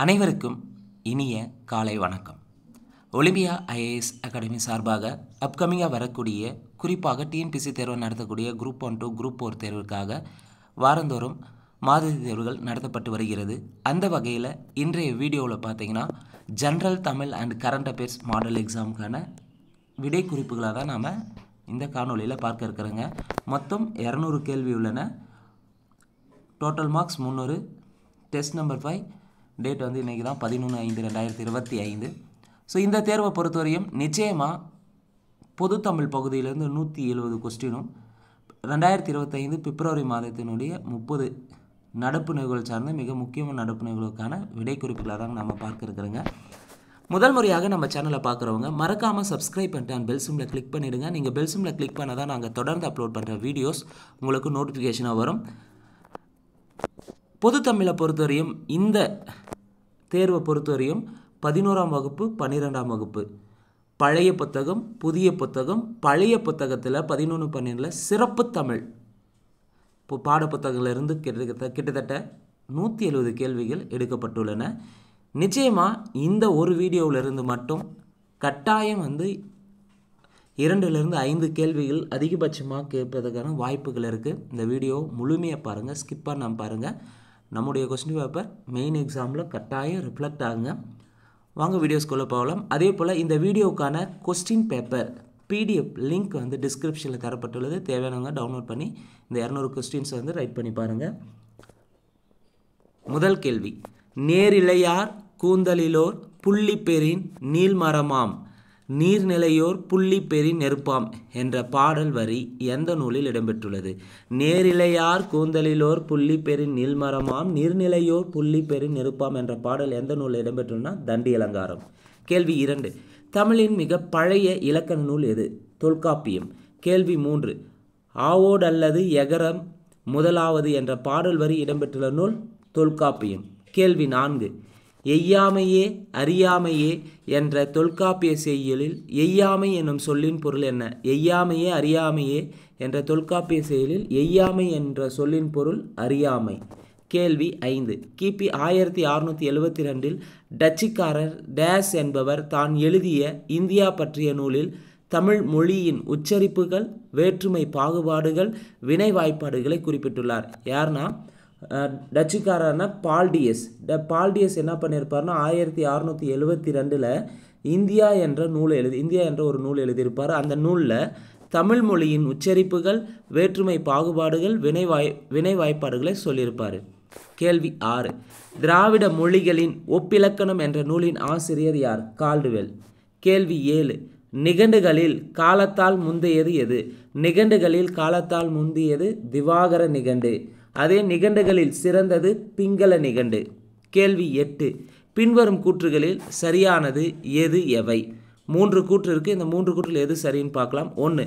அனைவருக்கும் இனிய காலை வணக்கம். ஒலிம்பியா ஐஏஎஸ் அகாடமி சார்பாக அப்கமிங்காக வரக்கூடிய குறிப்பாக டிஎன்பிசி தேர்வு நடத்தக்கூடிய குரூப் 1 to குரூப் 4 தேர்வுக்காக வாரந்தோறும் மாதிரி தேர்வுகள் நடத்தப்பட்டு வருகிறது. அந்த வகையில் இன்றைய வீடியோவில் பார்த்தீங்கன்னா general Tamil and current affairs model எக்ஸாமுக்கான விடை குறிப்புகளாக தான் நாம் இந்த காணொலியில் பார்க்க இருக்கிறோங்க. மொத்தம் 200 கேள்வி உள்ளன. Total marks 300. Test number 5. Date வந்து இன்றைக்கி தான் 11/5/2025. ஸோ இந்த தேர்வை பொறுத்தவரையும் நிச்சயமாக பொது தமிழ் பகுதியிலேருந்து 170 கொஸ்டினும் 2025 பிப்ரவரி மாதத்தினுடைய 30 நடப்பு நிகழ்வுகள் சார்ந்த மிக முக்கியமான நடப்பு நிகழ்வுக்கான விடை குறிப்புகளாக தான் நம்ம பார்க்க இருக்கிறோங்க. முதல் முறையாக நம்ம சேனலை பார்க்குறவங்க மறக்காமல் சப்ஸ்கிரைப் பண்ணிட்டு பெல் சிம்மில் கிளிக் பண்ணிவிடுங்க. நீங்கள் பெல் சிம்மில் கிளிக் பண்ணால் தான் நாங்கள் தொடர்ந்து அப்லோட் பண்ணுற வீடியோஸ் உங்களுக்கு நோட்டிஃபிகேஷனாக வரும். பொது தமிழை பொறுத்தவரையும் இந்த தேர்வை பொறுத்தவரையும் 11ஆம் வகுப்பு 12ஆம் வகுப்பு பழைய புத்தகம் புதிய புத்தகம் பழைய புத்தகத்தில் 11-12 சிறப்பு தமிழ் இப்போ பாடப்புத்தகங்களிலிருந்து கிட்டத்தட்ட 170 கேள்விகள் எடுக்கப்பட்டுள்ளன. நிச்சயமாக இந்த ஒரு வீடியோவிலிருந்து மட்டும் கட்டாயம் வந்து 2லிருந்து 5 கேள்விகள் அதிகபட்சமாக கேட்பதற்கான வாய்ப்புகள் இருக்குது. இந்த வீடியோ முழுமையாக பாருங்கள், ஸ்கிப் பண்ணாமல் பாருங்கள். நம்முடைய கொஸ்டின் பேப்பர் மெயின் எக்ஸாமில் கட்டாயம் ரிஃப்ளெக்ட் ஆகுங்க. வாங்க வீடியோஸ்குள்ளே போகலாம். அதே போல் இந்த வீடியோக்கான கொஸ்டின் பேப்பர் பிடிஎஃப் லிங்க் வந்து டிஸ்கிரிப்ஷனில் தரப்பட்டுள்ளது. தேவையானவங்க டவுன்லோட் பண்ணி இந்த 200 கொஸ்டின்ஸை வந்து ரைட் பண்ணி பாருங்கள். முதல் கேள்வி, நேரிழையார் கூந்தலிலோர் புள்ளிப்பெறின் நீள்மரமாம் நீர்நிலையோர் புள்ளி பெரி நெருப்பாம் என்ற பாடல் வரி எந்த நூலில் இடம்பெற்றுள்ளது? நேரிழையார் கூந்தலிலோர் புள்ளி பெரி நீள்மரமாம் நீர்நிலையோர் புள்ளி பெரி நெருப்பாம் என்ற பாடல் எந்த நூலில் இடம்பெற்றுள்ளனா தண்டி அலங்காரம். கேள்வி 2, தமிழின் மிக பழைய இலக்கண நூல் எது? தொல்காப்பியம். கேள்வி 3, ஆவோடு அல்லது எகரம் முதலாவது என்ற பாடல் வரி இடம்பெற்றுள்ள நூல் தொல்காப்பியம். கேள்வி 4, எய்யாமையே அறியாமையே என்ற தொல்காப்பிய செய்யுளில் எய்யாமை என்னும் சொல்லின் பொருள் என்ன? எய்யாமையே அறியாமையே என்ற தொல்காப்பிய செய்யுளில் எய்யாமை என்ற சொல்லின் பொருள் அறியாமை. கேள்வி 5, கிபி 1672 டச்சுக்காரர் டேஸ் என்பவர் தான் எழுதிய இந்தியா பற்றிய நூலில் தமிழ் மொழியின் உச்சரிப்புகள் வேற்றுமை பாகுபாடுகள் வினை வாய்ப்பாடுகளை குறிப்பிட்டுள்ளார். யார்னா டச்சுக்காரர்னா பால்டியஸ். பால்டியஸ் என்ன பண்ணியிருப்பார்னா 1672 இந்தியா என்ற ஒரு நூல் எழுதியிருப்பார். அந்த நூலில் தமிழ் மொழியின் உச்சரிப்புகள் வேற்றுமை பாகுபாடுகள் வினை வாய்ப்பாடுகளை சொல்லியிருப்பார். கேள்வி 6, திராவிட மொழிகளின் ஒப்பிலக்கணம் என்ற நூலின் ஆசிரியர் யார்? கால்டுவெல். கேள்வி 7, நிகண்டுகளில் காலத்தால் முந்தையது எது? நிகண்டுகளில் காலத்தால் முந்தையது திவாகர நிகண்டு. அதே நிகண்டுகளில் சிறந்தது பிங்கள நிகண்டு. கேள்வி 8, பின்வரும் கூற்றுகளில் சரியானது எது எவை? 3 கூற்று இருக்குது. இந்த 3 கூற்றில் எது சரின்னு பார்க்கலாம். 1,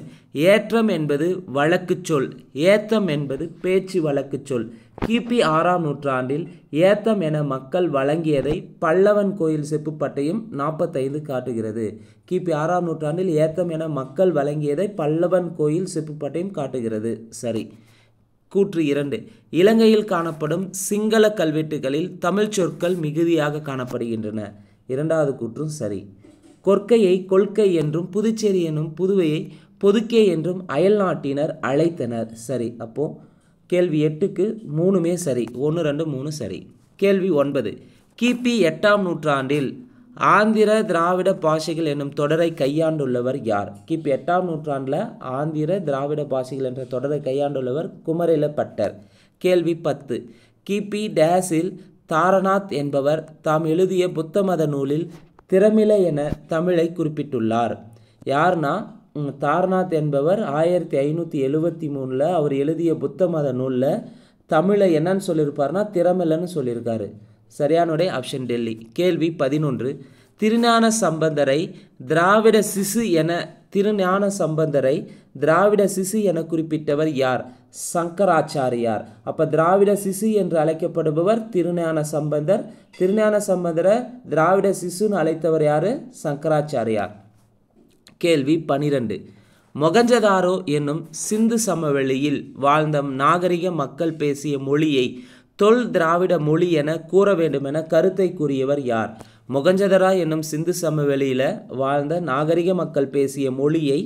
ஏற்றம் என்பது வழக்கு சொல். ஏத்தம் என்பது பேச்சு வழக்கு சொல். கிபி 6ஆம் நூற்றாண்டில் ஏத்தம் என மக்கள் வழங்கியதை பல்லவன் கோயில் செப்புப்பட்டையும் 45 காட்டுகிறது. கிபி 6ஆம் நூற்றாண்டில் ஏத்தம் என மக்கள் வழங்கியதை பல்லவன் கோயில் செப்புப்பட்டையும் காட்டுகிறது. சரி. கூற்று 2, இலங்கையில் காணப்படும் சிங்கள கல்வெட்டுகளில் தமிழ் சொற்கள் மிகுதியாக காணப்படுகின்றன. 2வது கூற்றும் சரி. கொற்கையை கொள்கை என்றும் புதுச்சேரி என்னும் புதுவையை பொதுக்கே என்றும் அயல் நாட்டினர் அழைத்தனர். சரி. அப்போது கேள்வி 8க்கு 3மே சரி. 1, 2, 3 சரி. கேள்வி 9, கிபி 8ஆம் நூற்றாண்டில் ஆந்திர திராவிட பாஷைகள் என்னும் தொடரை கையாண்டுள்ளவர் யார்? கிபி 8ஆம் நூற்றாண்டில் ஆந்திர திராவிட பாஷைகள் என்ற தொடரை கையாண்டுள்ளவர் குமரில பட்டர். கேள்வி 10, கிபி டேஸில் தாரநாத் என்பவர் தாம் எழுதிய புத்த மத நூலில் திறமில என தமிழை குறிப்பிட்டுள்ளார். யார்னா தாரநாத் என்பவர் 1573 அவர் எழுதிய புத்த மத நூலில் தமிழை என்னன்னு சொல்லியிருப்பார்னா திறமிலன்னு சொல்லியிருக்காரு. சரியானுடைய ஆப்ஷன் டெல்லி. கேள்வி 11, திருஞான சம்பந்தரை திராவிட சிசு என குறிப்பிட்டவர் யார்? சங்கராச்சாரியார். அப்போ திராவிட சிசு என்று அழைக்கப்படுபவர் திருஞான சம்பந்தர். திருஞான சம்பந்தரை திராவிட சிசுன்னு அழைத்தவர் யார்? சங்கராச்சாரியார். கேள்வி 12, மொகஞ்சதாரோ என்னும் சிந்து சமவெளியில் வாழ்ந்த நாகரிக மக்கள் பேசிய மொழியை தொல் திராவிட மொழி என கூற வேண்டுமென கருத்தை கூறியவர் யார்? மொகஞ்சதரா என்னும் சிந்து சமவெளியில் வாழ்ந்த நாகரிக மக்கள் பேசிய மொழியை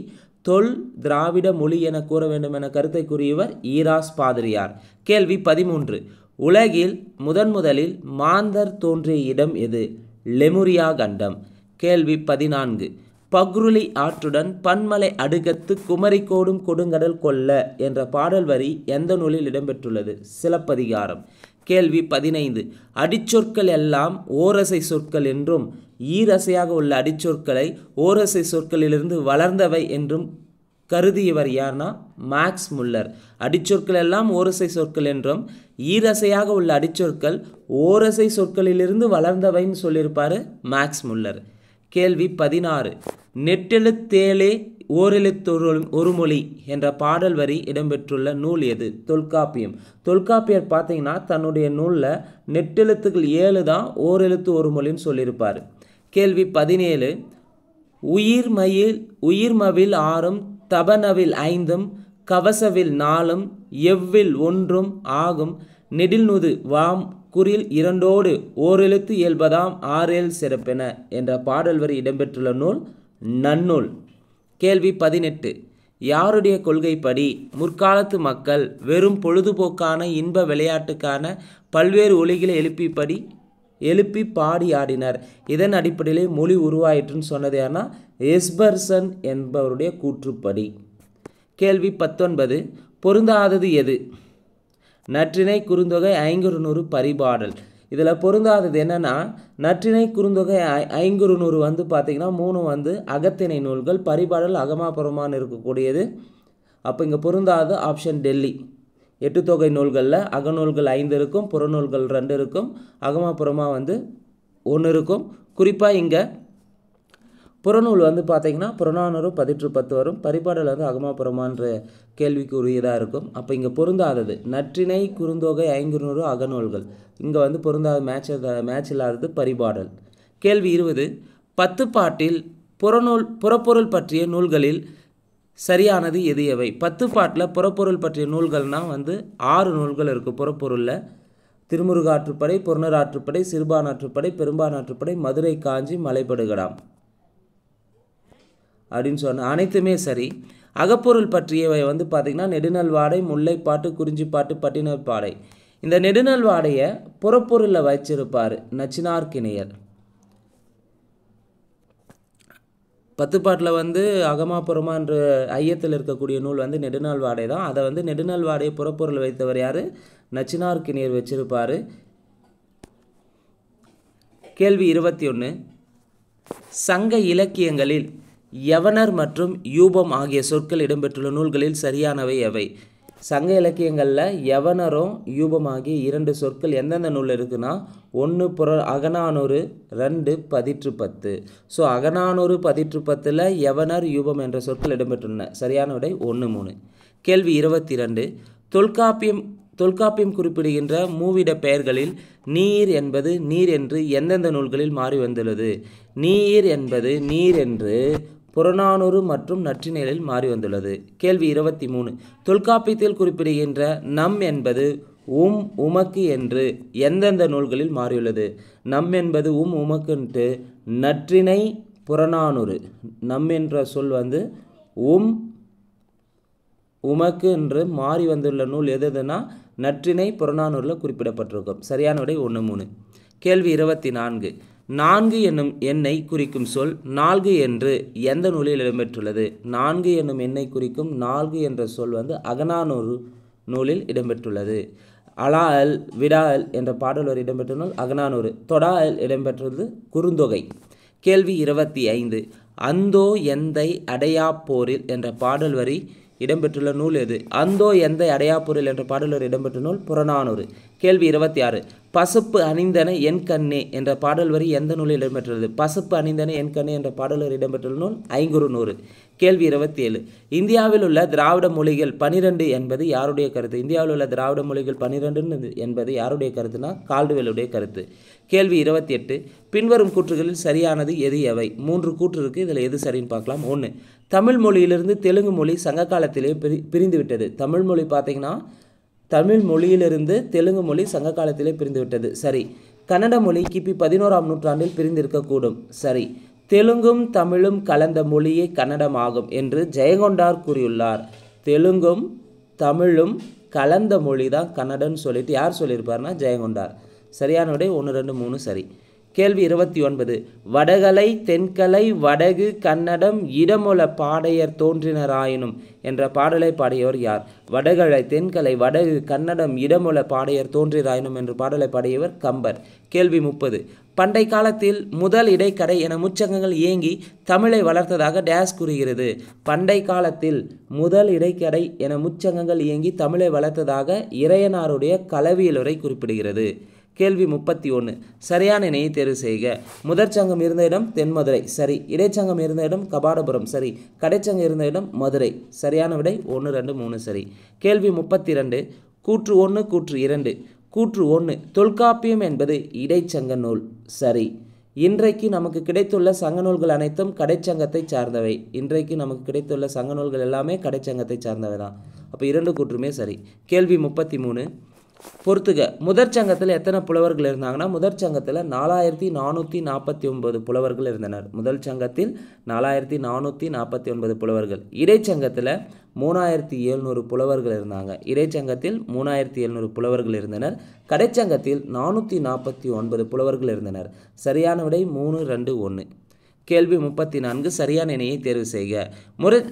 தொல் திராவிட மொழி என கூற வேண்டுமென கருத்தை கூறியவர் ஈராஸ் பாதிரியார். கேள்வி 13. உலகில் முதலில் மாந்தர் தோன்றிய இடம் எது? லெமுரியா கண்டம். கேள்வி 14. பக்ருலி ஆற்றுடன் பன்மலை அடுகத்து குமரிக்கோடும் கொடுங்கடல் கொல்ல என்ற பாடல் வரி எந்த நூலில் இடம்பெற்றுள்ளது? சிலப்பதிகாரம். கேள்வி 15. அடிச்சொற்கள் எல்லாம் ஓரசை சொற்கள் என்றும் ஈரசையாக உள்ள அடிச்சொற்களை ஓரசை சொற்களிலிருந்து வளர்ந்தவை என்றும் கருதியவர் யார்னா மேக்ஸ் முல்லர். அடிச்சொற்கள் எல்லாம் ஓரசை சொற்கள் என்றும் ஈரசையாக உள்ள அடிச்சொற்கள் ஓரசை சொற்களிலிருந்து வளர்ந்தவைன்னு சொல்லியிருப்பார் மேக்ஸ் முல்லர். கேள்வி 16. நெட்டெழுத்தேலே ஓரெழுத்தொரு ஒரு மொழி என்ற பாடல் வரி இடம்பெற்றுள்ள நூல் எது? தொல்காப்பியம். தொல்காப்பியர் பார்த்தீங்கன்னா தன்னுடைய நூலில் நெட்டெழுத்துக்கள் 7 தான் ஓரெழுத்து ஒரு மொழின்னு சொல்லியிருப்பார். கேள்வி 17. உயிர்மவில் 6 தபனவில் 5 கவசவில் 4 எவ்வில் 1 ஆகும் நெடில்நுது வாம் குறில் 2 ஓரெழுத்து இயல்பதாம் 6 சிறப்பென என்ற பாடல் வரி இடம்பெற்றுள்ள நூல் நன்னூல். கேள்வி 18. யாருடைய கொள்கைப்படி முற்காலத்து மக்கள் வெறும் பொழுதுபோக்கான இன்ப விளையாட்டுக்கான பல்வேறு ஒலிகளை எழுப்பி பாடி ஆடினர்? இதன் அடிப்படையிலே மொழி உருவாயிற்றுன்னு சொன்னது யாருன்னா எஸ்பர்சன் என்பவருடைய கூற்றுப்படி. கேள்வி 19. பொருந்தாதது எது? நற்றிணை குறுந்தொகை 500 பரிபாடல். இதில் பொருந்தாதது என்னென்னா நற்றிணை குறுந்தொகை 500 வந்து பார்த்திங்கன்னா 3 வந்து அகத்திணை நூல்கள், பரிபாடல் அகமாபுரமானு இருக்கக்கூடியது. அப்போ இங்கே பொருந்தாது ஆப்ஷன் டெல்லி. 8 தொகை நூல்களில் அகநூல்கள் 5 இருக்கும், புறநூல்கள் 2 இருக்கும், அகமாபுரமாக வந்து 1 இருக்கும். குறிப்பாக இங்கே புறநூல் வந்து பார்த்திங்கன்னா புறநானூறு 10 வரும், பரிபாடல் வந்து அகமாபுரமான்ற கேள்விக்கு உரியதாக இருக்கும். அப்போ இங்கே பொருந்தாதது நற்றிணை குறுந்தொகை 500 அகநூல்கள். இங்கே வந்து பொருந்தாத மேட்ச் இல்லாதது பரிபாடல். கேள்வி 20. 10 பாட்டில் புறப்பொருள் பற்றிய நூல்களில் சரியானது எது எவை? 10 பாட்டில் புறப்பொருள் பற்றிய நூல்கள்னால் வந்து 6 நூல்கள் இருக்குது புறப்பொருளில். திருமுருகாற்றுப்படை, பொருணராற்றுப்படை, சிறுபானாற்றுப்படை, பெரும்பானாற்றுப்படை, மதுரை காஞ்சி, மலைப்படுகடாம் அப்படின்னு சொன்ன அனைத்துமே சரி. அகப்பொருள் பற்றியவை வந்து பார்த்திங்கன்னா நெடுநல்வாடை, முல்லைப்பாட்டு, குறிஞ்சிப்பாட்டு, பட்டினப்பாடை. இந்த நெடுநல்வாடையை புறப்பொருளில் வச்சிருப்பார் நச்சினார்க்கிணையர். 10 பாட்டில் வந்து அகமாபுரமான்ற ஐயத்தில் இருக்கக்கூடிய நூல் வந்து நெடுநல்வாடை தான். அதை வந்து நெடுநல்வாடையை புறப்பொருள் வைத்தவர் யார்? நச்சினார்க்கிணையர் வச்சிருப்பார். கேள்வி 21. சங்க இலக்கியங்களில் யவனர் மற்றும் யூபம் ஆகிய சொற்கள் இடம்பெற்றுள்ள நூல்களில் சரியானவை எவை? சங்க இலக்கியங்களில் யவனரும் யூபம் ஆகிய 2 சொற்கள் எந்தெந்த நூலில் இருக்குன்னா 1 அகநானூறு, 2 பதிற்று 10. ஸோ அகநானூறு பதிற்று 10ல் யவனர் யூபம் என்ற சொற்கள் இடம்பெற்றுள்ளன. சரியான விடை 1, 3. கேள்வி 22. தொல்காப்பியம் குறிப்பிடுகின்ற மூவிட பெயர்களில் நீர் என்பது நீர் என்று எந்தெந்த நூல்களில் மாறி வந்துள்ளது? நீர் என்பது நீர் என்று புறநானூறு மற்றும் நற்றிணையில் மாறி வந்துள்ளது. கேள்வி 23. தொல்காப்பியத்தில் குறிப்பிடுகின்ற நம் என்பது உமக்கு என்று எந்தெந்த நூல்களில் மாறியுள்ளது? நம் என்பது உமக்குன்ட்டு நற்றிணை, புறநானூறு. நம் என்ற சொல் வந்து உமக்கு என்று மாறி வந்துள்ள நூல் எதுனா நற்றிணை, புறநானூரில் குறிப்பிடப்பட்டிருக்கும். சரியான விடை 1, 3. கேள்வி 24. 4 என்னும் எண்ணை குறிக்கும் சொல் 4 என்று எந்த நூலில் இடம்பெற்றுள்ளது? 4 என்னும் எண்ணை குறிக்கும் 4 என்ற சொல் வந்து அகநானூறு நூலில் இடம்பெற்றுள்ளது. அலால் விடால் என்ற பாடல் வரி இடம்பெற்ற நூல் அகநானூறு. தொடால் இடம்பெற்றுள்ளது குறுந்தொகை. கேள்வி 25. அந்தோ எந்தை அடையாப்போரில் என்ற பாடல் வரி இடம்பெற்றுள்ள நூல் எது? அந்தோ எந்தை அடையாப்போரில் என்ற பாடல் வரி இடம்பெற்ற நூல் புறநானூறு. கேள்வி 26. பசுப்பு அணிந்தன என் கண்ணே என்ற பாடல் வரி எந்த நூலில் இடம்பெற்றுள்ளது? பசுப்பு அணிந்தன என் கண்ணே என்ற பாடல் வரி இடம்பெற்றுள்ள நூல் ஐங்குறுநூறு. கேள்வி 27. இந்தியாவில் உள்ள திராவிட மொழிகள் 12 என்பது யாருடைய கருத்து? இந்தியாவில் உள்ள திராவிட மொழிகள் 12 என்பது யாருடைய கருத்துனா கால்டுவெல்லுடைய கருத்து. கேள்வி 28. பின்வரும் கூற்றுகளில் சரியானது எது எவை? 3 கூற்று இருக்குது, இதில் எது சரின்னு பார்க்கலாம். 1. தமிழ் மொழியிலிருந்து தெலுங்கு மொழி சங்க காலத்திலே பிரிந்து விட்டது. தமிழ் மொழி பார்த்தீங்கன்னா தமிழ் மொழியிலிருந்து தெலுங்கு மொழி சங்க காலத்திலே பிரிந்துவிட்டது. சரி. கன்னட மொழி கிபி 11ஆம் நூற்றாண்டில் பிரிந்திருக்கக்கூடும். சரி. தெலுங்கும் தமிழும் கலந்த மொழியே கன்னடம் ஆகும் என்று ஜெயங்கொண்டார் கூறியுள்ளார். தெலுங்கும் தமிழும் கலந்த மொழி தான் கன்னடன்னு சொல்லிட்டு யார் சொல்லியிருப்பார்னா ஜெயங்கொண்டார். சரியான விடை 1, 2, 3 சரி. கேள்வி 29. வடகலை தென்கலை வடகு கன்னடம் இடமொல பாடையர் தோன்றினராயினும் என்ற பாடலை பாடியவர் யார்? வடகலை தென்கலை வடகு கன்னடம் இடமொல பாடையர் தோன்றினராயினும் என்ற பாடலை பாடியவர் கம்பர். கேள்வி 30. பண்டை காலத்தில் முதல் இடைக்கடை என முச்சங்கங்கள் இயங்கி தமிழை வளர்த்ததாக டேஸ் கூறுகிறது. பண்டை காலத்தில் முதல் இடைக்கடை என முச்சங்கங்கள் இயங்கி தமிழை வளர்த்ததாக இறையனாருடைய களவியலுரை குறிப்பிடுகிறது. கேள்வி 31. சரியான இணையை தேர்வு செய்க. முதற்சங்கம் இருந்த இடம் தென்மதுரை. சரி. இடைச்சங்கம் இருந்த இடம் கபாடபுரம். சரி. கடைச்சங்கம் இருந்த இடம் மதுரை. சரியான விடை 1, 2, 3 சரி. கேள்வி 32. கூற்று 1 கூற்று 2. கூற்று 1. தொல்காப்பியம் என்பது இடைச்சங்க நூல். சரி. இன்றைக்கு நமக்கு கிடைத்துள்ள சங்க நூல்கள் அனைத்தும் கடைச்சங்கத்தை சார்ந்தவை. இன்றைக்கு நமக்கு கிடைத்துள்ள சங்க நூல்கள் எல்லாமே கடைச்சங்கத்தை சார்ந்தவை தான். அப்போ 2 கூற்றுமே சரி. கேள்வி 33. பொறுத்துக. முதற் சங்கத்தில் எத்தனை புலவர்கள் இருந்தாங்கன்னா முதற் சங்கத்தில் 4449 புலவர்கள் இருந்தனர். முதல் சங்கத்தில் 4449 புலவர்கள். இடைச்சங்கத்தில் 3700 புலவர்கள் இருந்தாங்க. இடைச்சங்கத்தில் 3700 புலவர்கள் இருந்தனர். கடைச்சங்கத்தில் 449 புலவர்கள் இருந்தனர். சரியான விடை 3, 2, 1. கேள்வி 34. சரியான இணையை தேர்வு செய்க.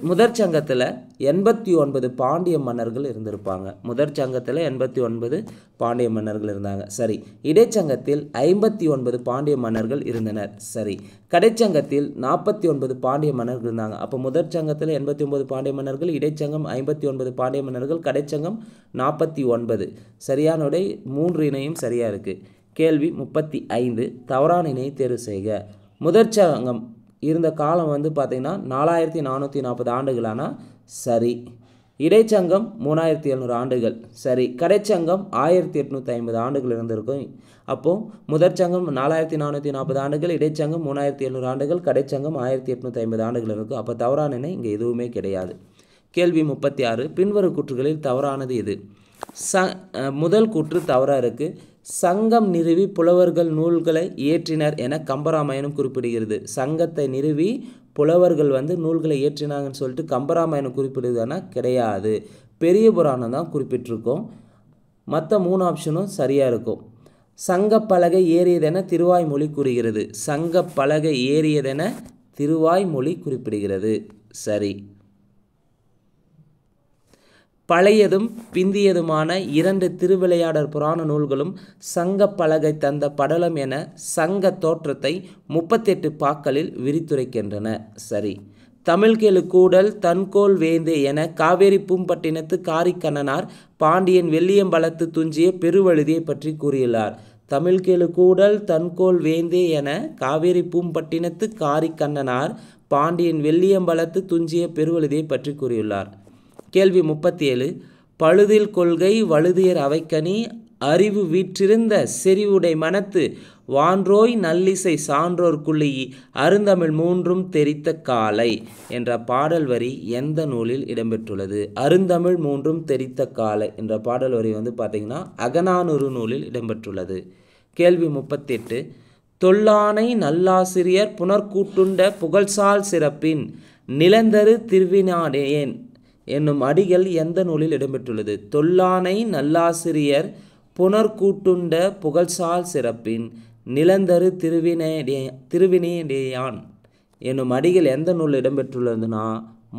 முதற் சங்கத்தில் 89 பாண்டிய மன்னர்கள் இருந்திருப்பாங்க. முதற் சங்கத்தில் 89 பாண்டிய மன்னர்கள் இருந்தாங்க. சரி. இடைச்சங்கத்தில் 59 பாண்டிய மன்னர்கள் இருந்தனர். சரி. கடைச்சங்கத்தில் 49 பாண்டிய மன்னர்கள் இருந்தாங்க. அப்போ முதற் சங்கத்தில் 89 பாண்டிய மன்னர்கள், இடைச்சங்கம் 59 பாண்டிய மன்னர்கள், கடைச்சங்கம் 49. சரியான விடை 3 இணையும் சரியாக இருக்குது. கேள்வி 35. தவறான இணையை தேர்வு செய்க. முதற்சங்கம் இருந்த காலம் வந்து பார்த்திங்கன்னா 4440 ஆண்டுகளானா சரி. இடைச்சங்கம் 3700 ஆண்டுகள். சரி. கடைச்சங்கம் 1850 ஆண்டுகள் இருந்திருக்கும். அப்போது முதற்சங்கம் 4440 ஆண்டுகள், இடைச்சங்கம் 3700 ஆண்டுகள், கடைச்சங்கம் 1850 ஆண்டுகள் இருக்கும். அப்போ தவறான இணை இங்கே எதுவுமே கிடையாது. கேள்வி 36. பின்வரும் கூற்றுகளில் தவறானது எது? முதல் கூற்று தவறாக இருக்குது. சங்கம் நிறுவி புலவர்கள் நூல்களை இயற்றினர் என கம்பராமாயணம் குறிப்பிடுகிறது. சங்கத்தை நிறுவி புலவர்கள் வந்து நூல்களை இயற்றினாங்கன்னு சொல்லிட்டு கம்பராமாயணம் குறிப்பிடுதுன்னா கிடையாது. பெரிய புராணம் தான் குறிப்பிட்டிருக்கோம். மற்ற 3 ஆப்ஷனும் சரியாக இருக்கும். சங்கப்பலகை ஏறியதென திருவாய்மொழி கூறுகிறது. சங்கப்பலகை ஏறியதென திருவாய்மொழி குறிப்பிடுகிறது. சரி. பழையதும் பிந்தியதுமான 2 திருவிளையாடற் புராண நூல்களும் சங்க பலகை தந்த படலம் என சங்க தோற்றத்தை 38 பாக்களில் விரித்துரைக்கின்றன. சரி. தமிழ்கெழு கூடல் தன்கோல் வேந்தே என காவேரி பூம்பட்டினத்து காரிக்கண்ணனார் பாண்டியன் வெள்ளியம்பலத்து துஞ்சிய பெருவழுதியை பற்றி கூறியுள்ளார். தமிழ்கெழு கூடல் தன்கோல் வேந்தே என காவேரி பூம்பட்டினத்து காரிக்கண்ணனார் பாண்டியன் வெள்ளியம்பலத்து துஞ்சிய பெருவழுதியை பற்றி கூறியுள்ளார். கேள்வி 37. பழுதில் கொள்கை வழுதியர் அவைக்கனி அறிவு வீற்றிருந்த செறிவுடை மனத்து வான்றோய் நல்லிசை சான்றோர் குழி அருந்தமிழ் மூன்றும் தெரித்த காலை என்ற பாடல் வரி எந்த நூலில் இடம்பெற்றுள்ளது? அருந்தமிழ் மூன்றும் தெரித்த காலை என்ற பாடல் வரி வந்து பார்த்திங்கன்னா அகநானூறு நூலில் இடம்பெற்றுள்ளது. கேள்வி 38. தொல்லானை நல்லாசிரியர் புனர்கூட்டுண்ட புகழ்சால் சிறப்பின் நிலந்தரு திருவினாடேயன் என்னும் அடிகள் எந்த நூலில் இடம்பெற்றுள்ளது? தொல்லானை நல்லாசிரியர் புனர்கூட்டுண்ட புகழ்சால் சிறப்பின் நிலந்தரு திருவினேடேயான் என்னும் அடிகள் எந்த நூலில் இடம்பெற்றுள்ளதுன்னா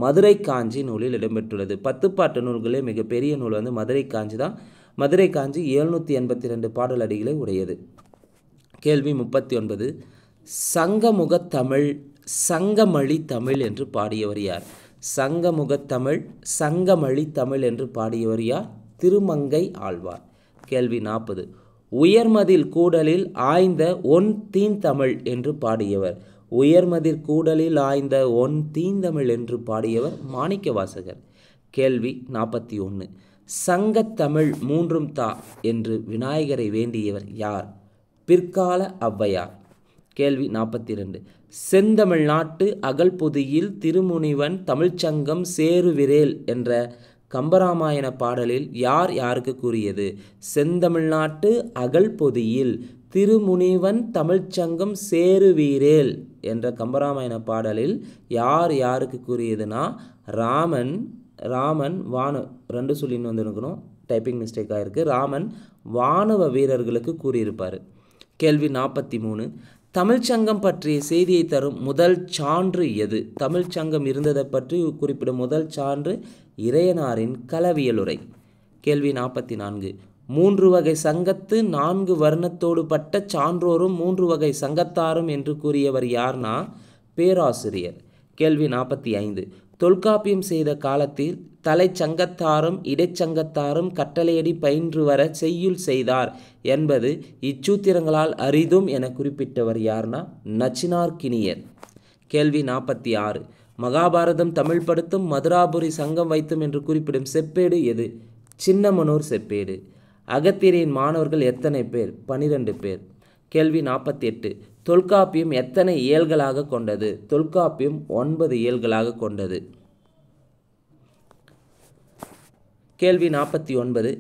மதுரை காஞ்சி நூலில் இடம்பெற்றுள்ளது. 10 பாட்டு நூல்களே மிகப்பெரிய நூல் வந்து மதுரை காஞ்சி தான். மதுரை காஞ்சி 782 பாடல் அடிகளை உடையது. கேள்வி 39. சங்கமுகத் தமிழ் சங்கமழி தமிழ் என்று பாடியவர் யார்? சங்கமுகத் தமிழ் சங்கமழி தமிழ் என்று பாடியவர் யார்? திருமங்கை ஆழ்வார். கேள்வி 40. உயர்மதில் கூடலில் ஆய்ந்த ஒன் தீந்தமிழ் என்று பாடியவர். உயர்மதில் கூடலில் ஆய்ந்த ஒன் தீந்தமிழ் என்று பாடியவர் மாணிக்கவாசகர். கேள்வி 41. சங்கத்தமிழ் மூன்றும் தா என்று விநாயகரை வேண்டியவர் யார்? பிற்கால ஔவையார். கேள்வி 42. செந்தமிழ் நாட்டு அகல்பொதியில் திருமுனிவன் தமிழ்ச்சங்கம் சேருவிரேல் என்ற கம்பராமாயண பாடலில் யார் யாருக்கு கூறியது? செந்தமிழ்நாட்டு அகல் பொதியில் திருமுனிவன் தமிழ்ச்சங்கம் சேருவீரேல் என்ற கம்பராமாயண பாடலில் யார் யாருக்கு கூறியதுன்னா ராமன் ரெண்டு சொல்லின்னு வந்துருக்கணும், டைப்பிங் மிஸ்டேக் ஆகிருக்கு. ராமன் வானவ வீரர்களுக்கு கூறியிருப்பார். கேள்வி 43. தமிழ்ச்சங்கம் பற்றிய செய்தியை தரும் முதல் சான்று எது? தமிழ்ச்சங்கம் இருந்ததை பற்றி குறிப்பிடும் முதல் சான்று இறையனாரின் களவியலுரை. கேள்வி 44. 3 வகை சங்கத்து 4 வர்ணத்தோடு பட்ட சான்றோரும் 3 வகை சங்கத்தாரும் என்று கூறியவர் யார்னா பேராசிரியர். கேள்வி 45. தொல்காப்பியம் செய்த காலத்தில் தலைச்சங்கத்தாரும் இடைச்சங்கத்தாரும் கட்டளையடி பயின்று வர செய்யுள் செய்தார் என்பது இச்சூத்திரங்களால் அரிதும் என குறிப்பிட்டவர் யார்னா நச்சினார்க்கினியர். கேள்வி 46. மகாபாரதம் தமிழ் படுத்தும் மதுராபுரி சங்கம் வைத்தும் என்று குறிப்பிடும் செப்பேடு எது? சின்னமனூர் செப்பேடு. அகத்தியரின் மாணவர்கள் எத்தனை பேர்? 12 பேர். கேள்வி 48. தொல்காப்பியம் எத்தனை இயல்களாக கொண்டது? தொல்காப்பியம் 9 இயல்களாக கொண்டது. கேள்வி 49.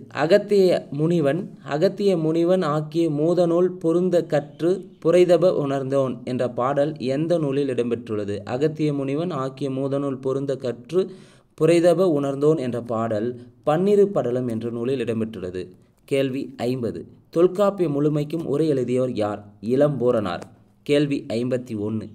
அகத்திய முனிவன் ஆக்கிய மூதநூல் பொருந்த கற்று புரைதப உணர்ந்தோன் என்ற பாடல் எந்த நூலில் இடம்பெற்றுள்ளது? அகத்திய முனிவன் ஆக்கிய மூதநூல் பொருந்த கற்று புரைதப உணர்ந்தோன் என்ற பாடல் பன்னிரு படலம் என்ற நூலில் இடம்பெற்றுள்ளது. கேள்வி 50. தொல்காப்பியம் முழுமைக்கும் உரை எழுதியவர் யார்? இளம்பூரணார். கேள்வி 51.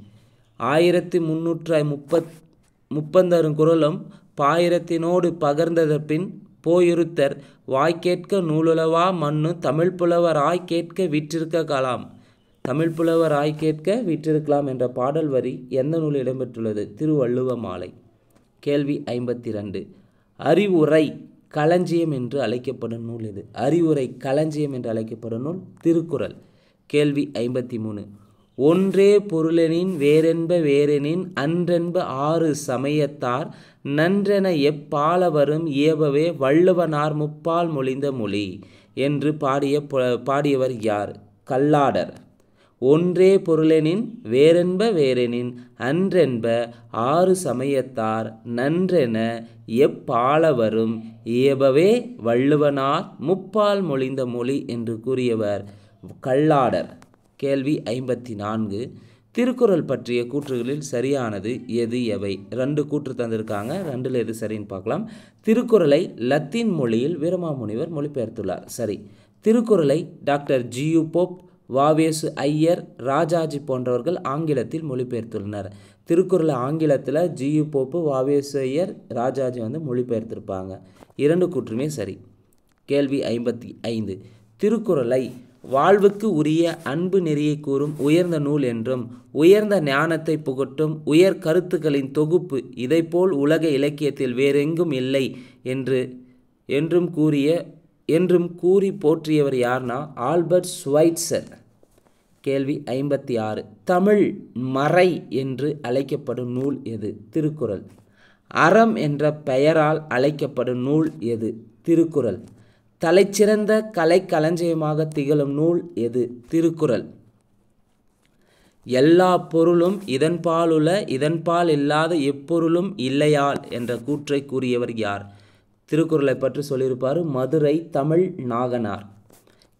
1330 குறளும் பாயிரத்தினோடு பகர்ந்தத பின் போயிருத்தர் வாய்க்கேட்க நூலுலவா மண்ணு தமிழ் புலவராய் கேட்க விற்றிருக்கலாம். தமிழ் புலவராய் கேட்க விற்றிருக்கலாம் என்ற பாடல் வரி எந்த நூலில் இடம்பெற்றுள்ளது? திருவள்ளுவ மாலை. கேள்வி 52. அறிவுரை களஞ்சியம் என்று அழைக்கப்படும் நூல் எது? அறிவுரை களஞ்சியம் என்று அழைக்கப்படும் நூல் திருக்குறள். கேள்வி 53. ஒன்றே பொருளெனின் வேறென்ப வேறெனின் அன்றென்ப 6 சமயத்தார் நன்றென எப்பாலவரும் இயபவே வள்ளுவனார் முப்பால் மொழிந்த மொழி என்று பாடியவர் யார்? கல்லாடர். ஒன்றே பொருளெனின் வேறென்ப வேறெனின் அன்றென்ப 6 சமயத்தார் நன்றென எப்பாலவரும் இயபவே வள்ளுவனார் முப்பால் மொழிந்த மொழி என்று கூறியவர் கல்லாடர். கேள்வி 54. திருக்குறள் பற்றிய கூற்றுகளில் சரியானது எது எவை? 2 கூற்று தந்திருக்காங்க, 2ல் எது சரின்னு பார்க்கலாம். திருக்குறளை லத்தீன் மொழியில் வீரமாமுனிவர் மொழிபெயர்த்துள்ளார். சரி. திருக்குறளை doctor G U Pope, Vavesu Iyer, Rajaji போன்றவர்கள் ஆங்கிலத்தில் மொழிபெயர்த்துள்ளனர். திருக்குறளை ஆங்கிலத்தில் ஜியு போப்பு, வாவேசு ஐயர், ராஜாஜி மொழிபெயர்த்திருப்பாங்க. 2 கூற்றுமே சரி. கேள்வி 55. திருக்குறளை வாழ்வுக்கு உரிய அன்பு நெறியை கூறும் உயர்ந்த நூல் என்றும் உயர்ந்த ஞானத்தை புகட்டும் உயர் கருத்துக்களின் தொகுப்பு இதைப்போல் உலக இலக்கியத்தில் வேறெங்கும் இல்லை என்றும் கூறி போற்றியவர் யார்னா ஆல்பர்ட் ஸ்வைட்சர். கேள்வி 56. தமிழ் மறை என்று அழைக்கப்படும் நூல் எது? திருக்குறள். அறம் என்ற பெயரால் அழைக்கப்படும் நூல் எது? திருக்குறள். தலைச்சிறந்த கலைக்களஞ்சியமாக திகழும் நூல் எது? திருக்குறள். எல்லா பொருளும் இதன்பாலுள்ள இதன்பால் இல்லாத எப்பொருளும் இல்லையால் என்ற கூற்றை கூறியவர் யார்? திருக்குறளை பற்றி சொல்லியிருப்பார் மதுரை தமிழ் நாகனார்.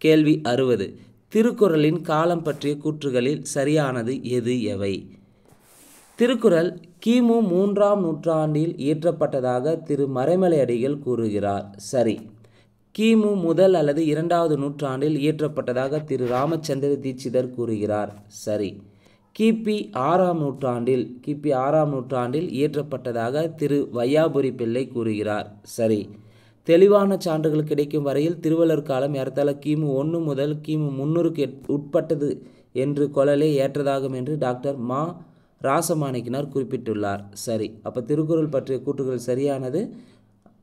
கேள்வி 60. திருக்குறளின் காலம் பற்றிய கூற்றுகளில் சரியானது எது எவை? திருக்குறள் கிமு 3ஆம் நூற்றாண்டில் இயற்றப்பட்டதாக திரு மறைமலையடிகள் கூறுகிறார். சரி. கிமு 1 அல்லது 2வது நூற்றாண்டில் இயற்றப்பட்டதாக திரு ராமச்சந்திர தீட்சிதர் கூறுகிறார். சரி. கிபி 6ஆம் நூற்றாண்டில் இயற்றப்பட்டதாக திரு வையாபுரி பிள்ளை கூறுகிறார். சரி. தெளிவான சான்றுகள் கிடைக்கும் வரையில் திருவள்ளுவர் காலம் ஏறத்தாழ கிமு 1 முதல் கிமு 300க்கு உட்பட்டது என்று கொள்ளலே ஏற்றதாகும் என்று டாக்டர் மா ராசமாணிக்கனார் குறிப்பிட்டுள்ளார். சரி. அப்போ திருக்குறள் பற்றிய கூற்றுகள் சரியானது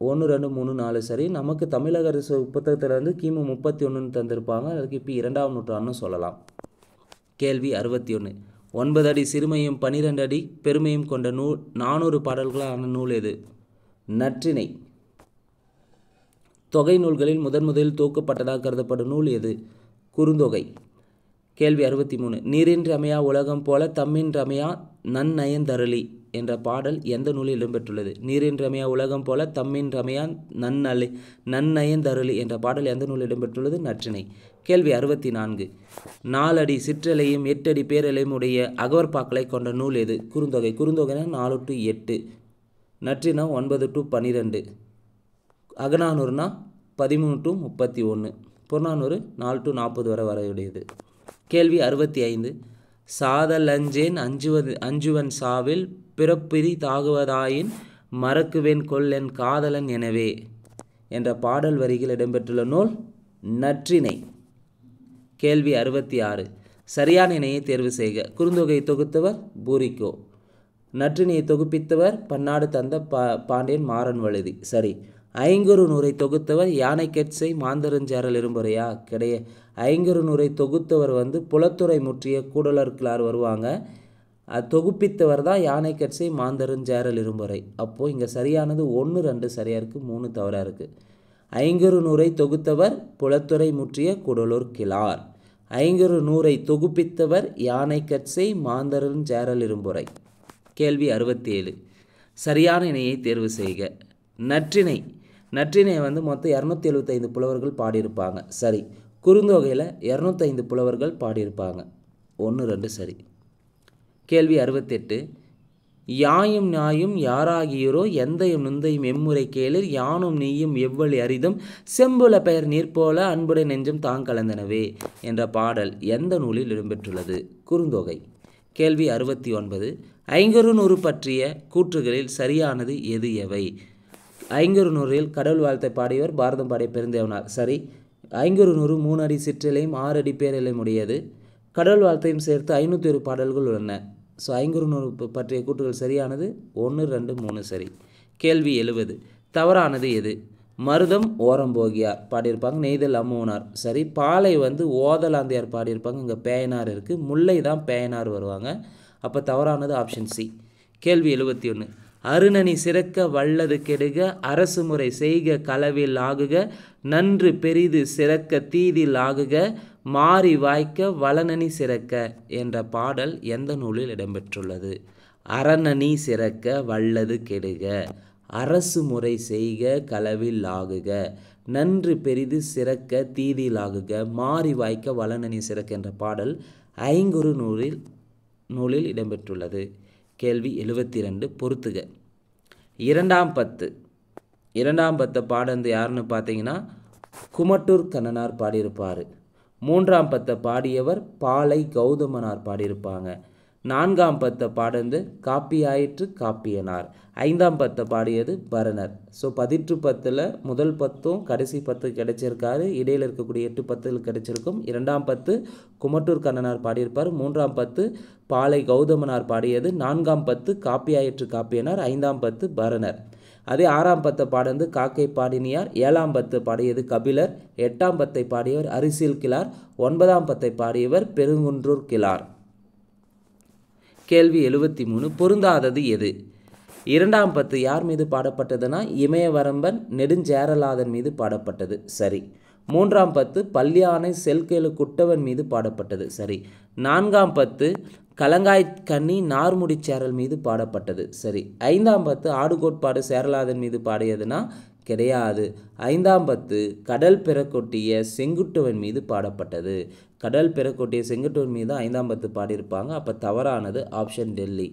1, 2, 3, 4 சரி. நமக்கு தமிழக அரசு புத்தகத்திலிருந்து கிமு 31 தந்திருப்பாங்க, அதுக்கு இப்போ 2ஆம் நூற்றாண்டுன்னு சொல்லலாம். கேள்வி 61. 9 அடி சிறுமையும் 12 அடி பெருமையும் கொண்ட நூல் 400 பாடல்களான நூல் எது? நற்றிணை. தொகை நூல்களில் முதலில் தொகுக்கப்பட்டதாக கருதப்படும் நூல் எது? குறுந்தொகை. கேள்வி 63 நீரின்றி அமையா உலகம் போல தம்மின்றி அமையா நன்னயந்தருளி என்ற பாடல் எந்த நூலில் இடம்பெற்றுள்ளது? நீரின்றி அமையா உலகம் போல தம்மின்றி அமையா நன்னயந்தருளி என்ற பாடல் எந்த நூலில் இடம்பெற்றுள்ளது? நற்றிணை. கேள்வி 64 4 அடி சிற்றலையும் 8 அடி பேரலையும் உடைய அகவற்பாக்களை கொண்ட நூல் எது? Kurunthogai. குறுந்தொகைனா 4 to 8, நற்றினா 9 to 12, அகநானூறுனா 13 to 31, Purananuru 4 to 40 வரை வரையுடையது. கேள்வி 65 சாதலஞ்சேன் அஞ்சுவன் சாவில் பிறப்பிரி தாகுவதாயின் மறக்குவேன் கொல்லென் காதலன் எனவே என்ற பாடல் வரிகள் இடம்பெற்றுள்ள நூல் நற்றிணை. கேள்வி 66 சரியான இணையை தேர்வு செய்க. குறுந்தொகையை தொகுத்தவர் பூரிக்கோ. நற்றினையை தொகுப்பித்தவர் பன்னாடு தந்த பாண்டியன் மாறன் வழுதி. சரி. ஐங்குறு நூரை தொகுத்தவர் யானைக்கெட்சை மாந்தரஞ்சேரல் இரும்புரையா? கிடையாது. ஐங்குறு நூரை தொகுத்தவர் புலத்துறை முற்றிய கூடலர்கிழார் வருவாங்க. அது தொகுப்பித்தவர் தான் யானைக்கெட்சை மாந்தரஞ்சேரல் இரும்புரை. அப்போது இங்கே சரியானது 1, 2 சரியாக இருக்குது, 3 தவறாக இருக்குது. ஐங்குறு நூரை தொகுத்தவர் புலத்துறை முற்றிய கூடலூர் கிழார். ஐங்குறு நூரை தொகுப்பித்தவர் யானைக்கட்சை மாந்தரஞ்சேரல் இரும்புரை. கேள்வி 67 சரியான இணையை தேர்வு செய்க. நற்றிணை. நற்றினை மொத்தம் 275 புலவர்கள் பாடியிருப்பாங்க. சரி. குறுந்தொகையில் 205 புலவர்கள் பாடியிருப்பாங்க. 1, 2 சரி. கேள்வி 68 யாயும் நாயும் யாராகியோரோ எந்தையும் நுந்தையும் எம்முறை கேளிர் யானும் நீயும் எவ்வளி அரிதும் செம்புல பெயர் நீர்போல அன்புடை நெஞ்சம் தாங்கலந்தனவே என்ற பாடல் எந்த நூலில் இடம்பெற்றுள்ளது? குறுந்தொகை. கேள்வி 69 ஐங்குறு நூறு பற்றிய கூற்றுகளில் சரியானது எது எவை? ஐங்குறு நூறில் கடவுள் வாழ்த்தை பாடியவர் பாரதம் பாடிய பெருந்தேவனார். சரி. ஐங்குறு நூறு 3 அடி சிற்றிலையும் 6 அடி பேரிலையும் உடையது. கடவுள் வாழ்த்தையும் சேர்த்து 501 பாடல்கள் உள்ளன. ஸோ ஐங்குறு நூறு பற்றிய கூற்றுகள் சரியானது 1, 2, 3 சரி. கேள்வி 70 தவறானது எது? மருதம் ஓரம்போகியார் பாடியிருப்பாங்க, நெய்தல் அம்முவனார். சரி. பாலை ஓதலாந்தியார் பாடியிருப்பாங்க, இங்கே பேயனார் இருக்குது, முல்லை தான் பேயனார் வருவாங்க. அப்போ தவறானது ஆப்ஷன் சி. கேள்வி 71 அருணனி சிறக்க வல்லது கெடுக அரசு முறை செய்க களவில் ஆகுக நன்று பெரிது சிறக்க தீதில் ஆகுக மாறி வாய்க்க வளனனி சிறக்க என்ற பாடல் எந்த நூலில் இடம்பெற்றுள்ளது? அரணனி சிறக்க வல்லது கெடுக அரசு முறை செய்க களவில் ஆகுக நன்று பெரிது சிறக்க தீதில் ஆகுக மாறி வாய்க்க வளனனி சிறக்க என்ற பாடல் ஐங்குறு நூலில் இடம்பெற்றுள்ளது. கேள்வி 72 பொறுத்துக. 2ஆம் பத்து பாடந்து யாருன்னு பார்த்தீங்கன்னா குமட்டூர் கண்ணனார் பாடியிருப்பார். 3ஆம் பத்தை பாடியவர் பாலை கௌதமனார் பாடியிருப்பாங்க. 4ஆம் பத்தை பாடந்து காப்பியாயிற்று காப்பியனார். 5ஆம் பத்தை பாடியது பரணர். ஸோ 10 முதல் 10 கடைசி 10 கிடைச்சிருக்காரு. இடையில் இருக்கக்கூடிய 8 10 கிடைச்சிருக்கும். 2ஆம் பத்து குமட்டூர் கண்ணனார் பாடியிருப்பார். 3ஆம் பத்து பாலை கௌதமனார் பாடியது. 4ஆம் பத்து காப்பியாயிற்று காப்பியனார். 5ஆம் பத்து பரணர். அதே 6ஆம் பத்தை பாடந்து காக்கை பாடினியார். 7ஆம் பத்து பாடியது கபிலர். 8ஆம் பத்தை பாடியவர் அரிசில் கிழார். 9ஆம் பத்தை பாடியவர் பெருங்குன்றூர் கிழார். கேள்வி 73 பொருந்தாதது எது? 2ஆம் பத்து யார் மீது பாடப்பட்டதுன்னா இமயவரம்பன் நெடுஞ்சேரலாதன் மீது பாடப்பட்டது. சரி. 3ஆம் பத்து பல்யானை செல்கேலு குட்டவன் மீது பாடப்பட்டது. சரி. 4ஆம் பத்து கலங்காய்க்கண்ணி நார்முடிச்சேரல் மீது பாடப்பட்டது. சரி. 5ஆம் பத்து ஆடுகோட்பாடு சேரலாதன் மீது பாடியதுன்னா கிடையாது. 5ஆம் பத்து கடல் பெறக்கொட்டிய செங்குட்டுவன் மீது பாடப்பட்டது. கடல் பெறக்கொட்டிய செங்குட்டுவன் மீது 5ஆம் பத்து பாடியிருப்பாங்க. அப்போ தவறானது ஆப்ஷன் டெல்லி.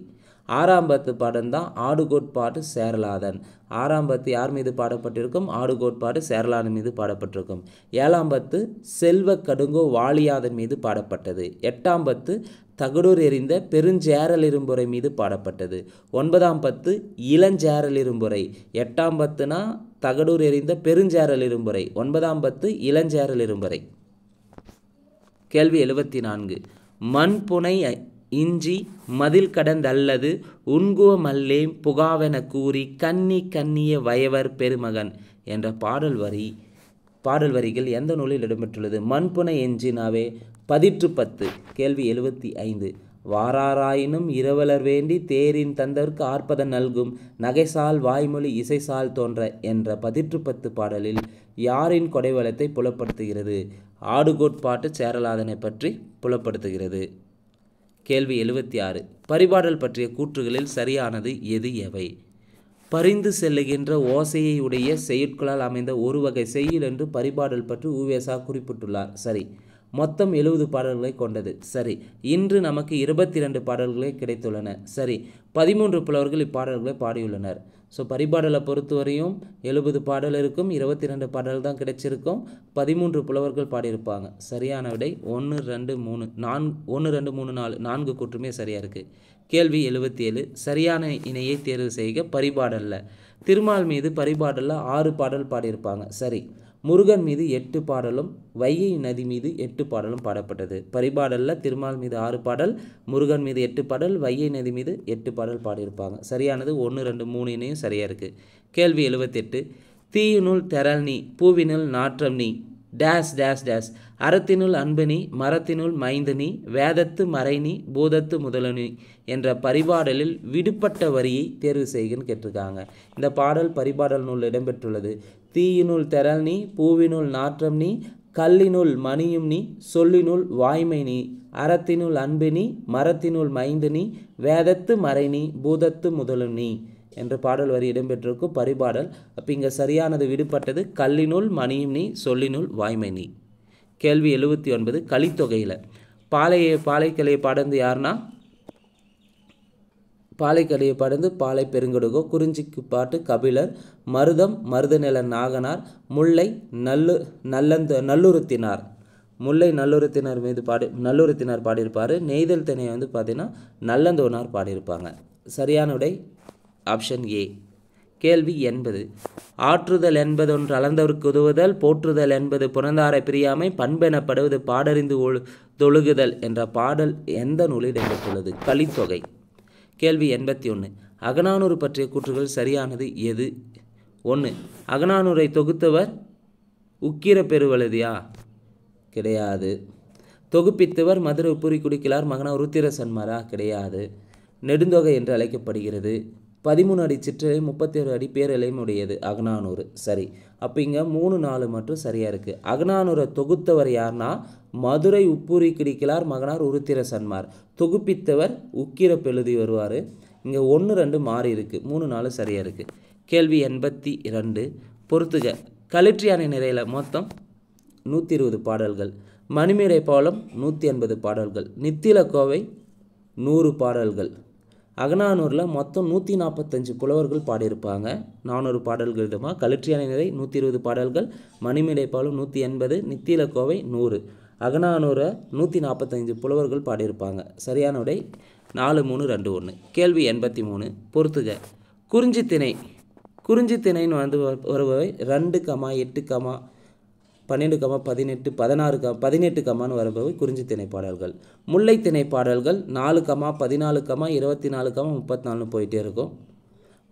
6ஆம் பத்து பாடம் தான் ஆடுகோட்பாடு சேரலாதன். 6ஆம் பத்து யார் மீது பாடப்பட்டிருக்கும்? ஆடுகோட்பாடு சேரலாதன் மீது பாடப்பட்டிருக்கும். 7ஆம் பத்து செல்வ கடுங்கோ வாலியாதன் மீது பாடப்பட்டது. 8ஆம் பத்து தகடூர் எறிந்த பெருஞ்சேரல் இரும்புரை மீது பாடப்பட்டது. 9ஆம் பத்து இளஞ்சேரல் இரும்புரை. 8ஆம் பத்துனா தகடூர் எறிந்த பெருஞ்சேரல் இரும்புரை. 9ஆம் பத்து இளஞ்சேரல் இரும்புரை. கேள்வி 74 மண்புனை இஞ்சி மதில் கடந்தல்லது உண்குவ மல்லேம் புகாவென கூறி கன்னிய வயவர் பெருமகன் என்ற பாடல் வரிகள் எந்த நூலில் இடம்பெற்றுள்ளது? மண்புனை எஞ்சினாவே 10. கேள்வி 75 வாராராயினும் இரவலர் வேண்டி தேரின் தந்தற்கு ஆர்ப்பத நல்கும் நகைசால் வாய்மொழி இசைசால் தோன்ற என்ற 18 பாடலில் யாரின் கொடைவளத்தை புலப்படுத்துகிறது? ஆடுகோட்பாட்டு சேரலாதனை பற்றி புலப்படுத்துகிறது. கேள்வி 76. பரிபாடல் பற்றிய கூற்றுகளில் சரியானது எது எவை? பரிந்து செல்லுகின்ற ஓசையை உடைய செய்யுட்களால் அமைந்த ஒரு வகை செய்யுள் என்று பரிபாடல் பற்றி உ.வே.சா குறிப்பிட்டுள்ளார். சரி. மொத்தம் 70 பாடல்களை கொண்டது. சரி. இன்று நமக்கு 22 பாடல்களே கிடைத்துள்ளன. சரி. 13 புலவர்கள் இப்பாடல்களை பாடியுள்ளனர். ஸோ பரிபாடலை பொறுத்தவரையும் 70 பாடல் இருக்கும், 22 பாடல் தான் கிடைச்சிருக்கும், 13 புலவர்கள் பாடியிருப்பாங்க. சரியான விடை 1, 2, 3 1, 2, 3, 4 4 கூற்றுமே சரியாக இருக்குது. கேள்வி 77. சரியான இணையை தேர்வு செய்க. பரிபாடல்ல திருமால் மீது பரிபாடலில் 6 பாடல் பாடியிருப்பாங்க. சரி. முருகன் மீது 8 பாடலும் வைகை நதி மீது 8 பாடலும் பாடப்பட்டது. பரிபாடலில் திருமால் மீது 6 பாடல், முருகன் மீது 8 பாடல், வைகை நதி மீது 8 பாடல் பாடியிருப்பாங்க. சரியானது 1, 2, 3 இணையும் சரியாக இருக்குது. கேள்வி 78. தீயினுள் தெரல் நீ, பூவினுள் நாற்றம் நீ, டேஸ் டேஸ் டேஸ், அறத்தினுள் அன்பனி, மரத்தினுள் மைந்தனி, வேதத்து மறைனி, பூதத்து முதலனி என்ற பரிபாடலில் விடுபட்ட வரியை தேர்வு செய்கன்னு கேட்டிருக்காங்க. இந்த பாடல் பரிபாடல் நூல் இடம்பெற்றுள்ளது. தீயினுள் தெரல் நீ, பூவினுள் நாற்றம் நீ, கல்லினுள் மணியும் நீ, சொல்லினுள் வாய்மை நீ, அறத்தினுள் அன்பனி, மரத்தினுள் மைந்தனி, வேதத்து மறைனி, பூதத்து முதலும் நீ என்ற பாடல் வரி இடம்பெற்றிருக்கும் பரிபாடல். அப்போ இங்கே சரியானது விடுபட்டது கல்லினுள் மணியும் நீ, சொல்லினுள் வாய்மை நீ. கேள்வி 79. கலித்தொகையில் பாலைக்கலையை பாடந்து யாருன்னா பாலைக்கலையை பாடந்து பாலை பெருங்கடுகோ, குறிஞ்சிக்கு பாட்டு கபிலர், மருதம் மருதநில நாகனார், முல்லை நல்லுறுத்தினார் முல்லை நல்லுறுத்தினார் மீது நல்லுறுத்தினார் பாடியிருப்பார். நெய்தல் திணை பார்த்தீங்கன்னா நல்லந்தோனார் பாடியிருப்பாங்க. சரியான விடை ஆப்ஷன் ஏ. கேள்வி 80. ஆற்றுதல் என்பதொன்று அளந்தவர்க்கு உதவுதல், போற்றுதல் என்பது புறந்தாரை பிரியாமை, பண்பெனப்படுவது பாடறிந்து தொழுகுதல் என்ற பாடல் எந்த நூலில் இடம்பெற்றுள்ளது? கலித்தொகை. கேள்வி 81. அகநானூறு பற்றிய கூற்றுகள் சரியானது எது? 1. அகநானூரை தொகுத்தவர் உக்கிர பெருவழுதியா? கிடையாது. தொகுப்பித்தவர் மதுரை உப்புரி குடிக்கலார் மகனா ருத்திர சன்மாரா? கிடையாது. நெடுந்தொகை என்று அழைக்கப்படுகிறது. 13 அடி சிற்றலை 37 அடி பேரலையும் உடையது அகநானூறு. சரி. அப்போ இங்கே 3, 4 மட்டும் சரியாக இருக்குது. அகநானூரை தொகுத்தவர் யார்னா மதுரை உப்புரி கிடிக்கலார் மகனார் உருத்திர சன்மார். தொகுப்பித்தவர் உக்கிர பெழுதி வருவார். இங்கே 1, 2 மாறி இருக்குது. 3, 4 சரியாக இருக்குது. கேள்வி 82. பொறுத்துக. களிற்றியானை நிறையில் மொத்தம் 120 பாடல்கள், மணிமேடை பாலம் 180 பாடல்கள், நித்திலக்கோவை 100 பாடல்கள். அகநானூரில் மொத்தம் 145 புலவர்கள் பாடியிருப்பாங்க. 400 பாடல்கள் இதுமா. களிற்றியானை நிறை 120 பாடல்கள், மணிமேடை பாலம் 180, நித்திலக்கோவை 100. அகநானூரை 145 புலவர்கள் பாடியிருப்பாங்க. சரியான விடை 4, 3, 2, 1. கேள்வி 83. பொறுத்துக. குறிஞ்சித்திணைன்னு வருபவை 2, 8, 12, 18, 16, 18 கமான்னு வருபவை குறிஞ்சித்திணை பாடல்கள். முல்லைத்திணை பாடல்கள் 4, 14, 24, 34 போயிட்டே இருக்கும்.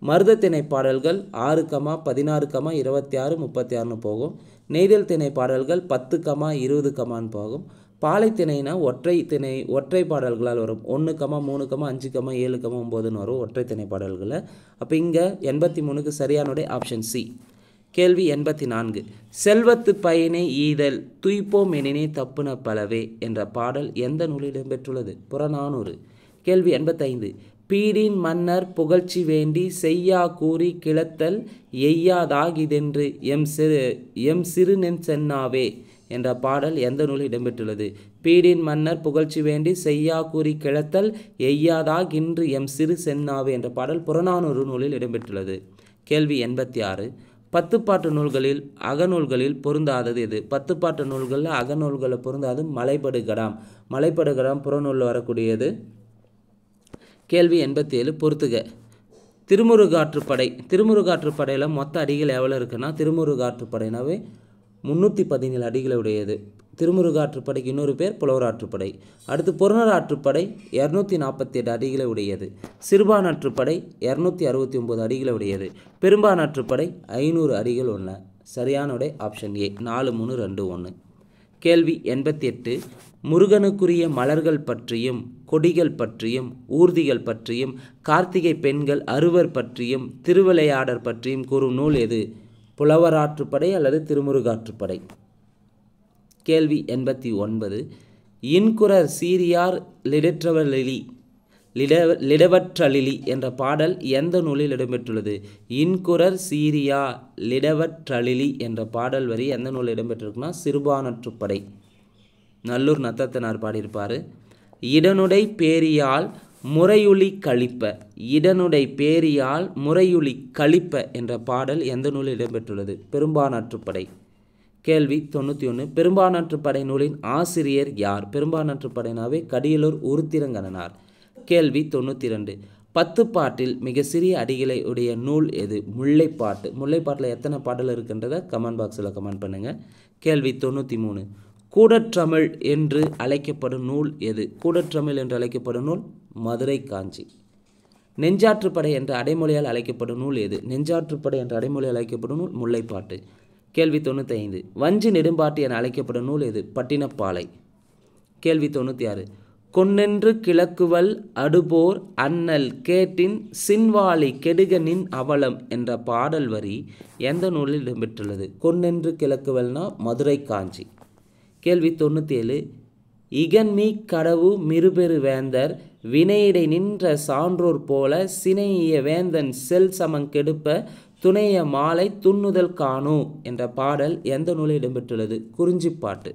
மருதத்திணை பாடல்கள் 6, 16, 26, 36 போகும். நெய்தல் திணை பாடல்கள் 10, 20 போகும். பாலைத்திணைனா ஒற்றை பாடல்களால் வரும். 1, 3, 5, 7, 9 வரும் ஒற்றை திணை பாடல்களை. அப்போ இங்கே 83க்கு சரியானுடைய ஆப்ஷன் சி. கேள்வி 84. செல்வத்து பயனை ஈதல் துய்ப்போம் எனினே தப்புன பலவே என்ற பாடல் எந்த நூலில் இடம்பெற்றுள்ளது? புறநானூறு. கேள்வி 85. பீடின் மன்னர் புகழ்ச்சி வேண்டி செய்யா கூறி கிளத்தல் எய்யாதாகிதென்று எம் சிறுநென் சென்னாவே என்ற பாடல் எந்த நூலில் இடம்பெற்றுள்ளது? பீடின் மன்னர் புகழ்ச்சி வேண்டி செய்யா கூறி கிளத்தல் எய்யாதாகின்று எம் சிறு சென்னாவே என்ற பாடல் புறநானூறு நூலில் இடம்பெற்றுள்ளது. கேள்வி 86. 10 பாட்டு நூல்களில் அகநூல்களில் பொருந்தாதது எது? 10 பாட்டு நூல்களில் அகநூல்களில் பொருந்தாது மலைப்படுகடாம். மலைப்படுகடாம் புறநூலில் வரக்கூடியது. கேள்வி 87. பொறுத்துக. திருமுருகாற்றுப்படையில் மொத்த அடிகள் எவ்வளோ இருக்குன்னா, திருமுருகாற்றுப்படைனாவே 317 அடிகளை உடையது. திருமுருகாற்றுப்படைக்கு இன்னொரு பேர் புலவராற்றுப்படை. அடுத்து புறநூறாற்றுப்படை 248 அடிகளை உடையது. சிறுபானாற்றுப்படை 269 அடிகளை உடையது. பெரும்பானாற்றுப்படை 500 அடிகள் உள்ளன. சரியான விடை ஆப்ஷன் ஏ. 4, 3, 2, 1. கேள்வி 88. முருகனுக்குரிய மலர்கள் பற்றியும் கொடிகள் பற்றியும் ஊர்திகள் பற்றியும் கார்த்திகை பெண்கள் அறுவர் பற்றியும் திருவிளையாடற் பற்றியும் கூறும் நூல் எது? புலவராற்றுப்படை அல்லது திருமுருகாற்றுப்படை? கேள்வி 89. இன்குரர் சீரியார் லிடவற்றலிலி என்ற பாடல் எந்த நூலில் இடம்பெற்றுள்ளது? இன்குரர் சீரியா லிடவற்றலிலி என்ற பாடல் வரி எந்த நூலில் இடம்பெற்றிருக்குன்னா சிறுபானாற்றுப்படை. நல்லூர் நத்தத்தனார் பாடியிருப்பார். இடனுடை பேரியால் முறையுளி கழிப்ப, இடனுடை பேரியால் முறையுளி கழிப்ப என்ற பாடல் எந்த நூலில் இடம்பெற்றுள்ளது? பெரும்பானாற்றுப்படை. கேள்வி 91. பெரும்பானாற்றுப்படை நூலின் ஆசிரியர் யார்? பெரும்பானாற்றுப்படைனாவே கடியலூர் உருத்திரங்கண்ணனார். கேள்வி 92. 10 பாட்டில் மிக சிறிய அடிகளை உடைய நூல் எது? முல்லைப்பாட்டு. முல்லைப்பாட்டில் எத்தனை பாடல் இருக்குன்றதை கமெண்ட் பாக்ஸில் கமெண்ட் பண்ணுங்கள். கேள்வி 93. கூடற்றமிழ் என்று அழைக்கப்படும் நூல் எது? கூடற்றமிழ் என்று அழைக்கப்படும் நூல் மதுரை காஞ்சி. நெஞ்சாற்றுப்படை என்ற அடைமொழியால் அழைக்கப்படும் நூல் எது? நெஞ்சாற்றுப்படை என்ற அடைமொழியால் அழைக்கப்படும் நூல் முல்லைப்பாட்டு. கேள்வி 95. வஞ்சி நெடும்பாட்டு என அழைக்கப்படும் நூல் எது? பட்டினப்பாலை. கேள்வி 96. கொன்னென்று கிழக்குவல் அடுபோர் அண்ணல் கேட்டின் சின்வாலி கெடுகனின் அவலம் என்ற பாடல் வரி எந்த நூலில் இடம்பெற்றுள்ளது? கொன்னென்று கிழக்குவல்னா மதுரை காஞ்சி. கேள்வி 97. இகன்மீ கடவு மிருபெரு வேந்தர் வினையிடை நின்ற சான்றோர் போல சினைய வேந்தன் செல் சமங்கெடுப்ப துணைய மாலை துண்ணுதல் காணோ என்ற பாடல் எந்த நூலில் இடம்பெற்றுள்ளது? குறிஞ்சிப்பாட்டு.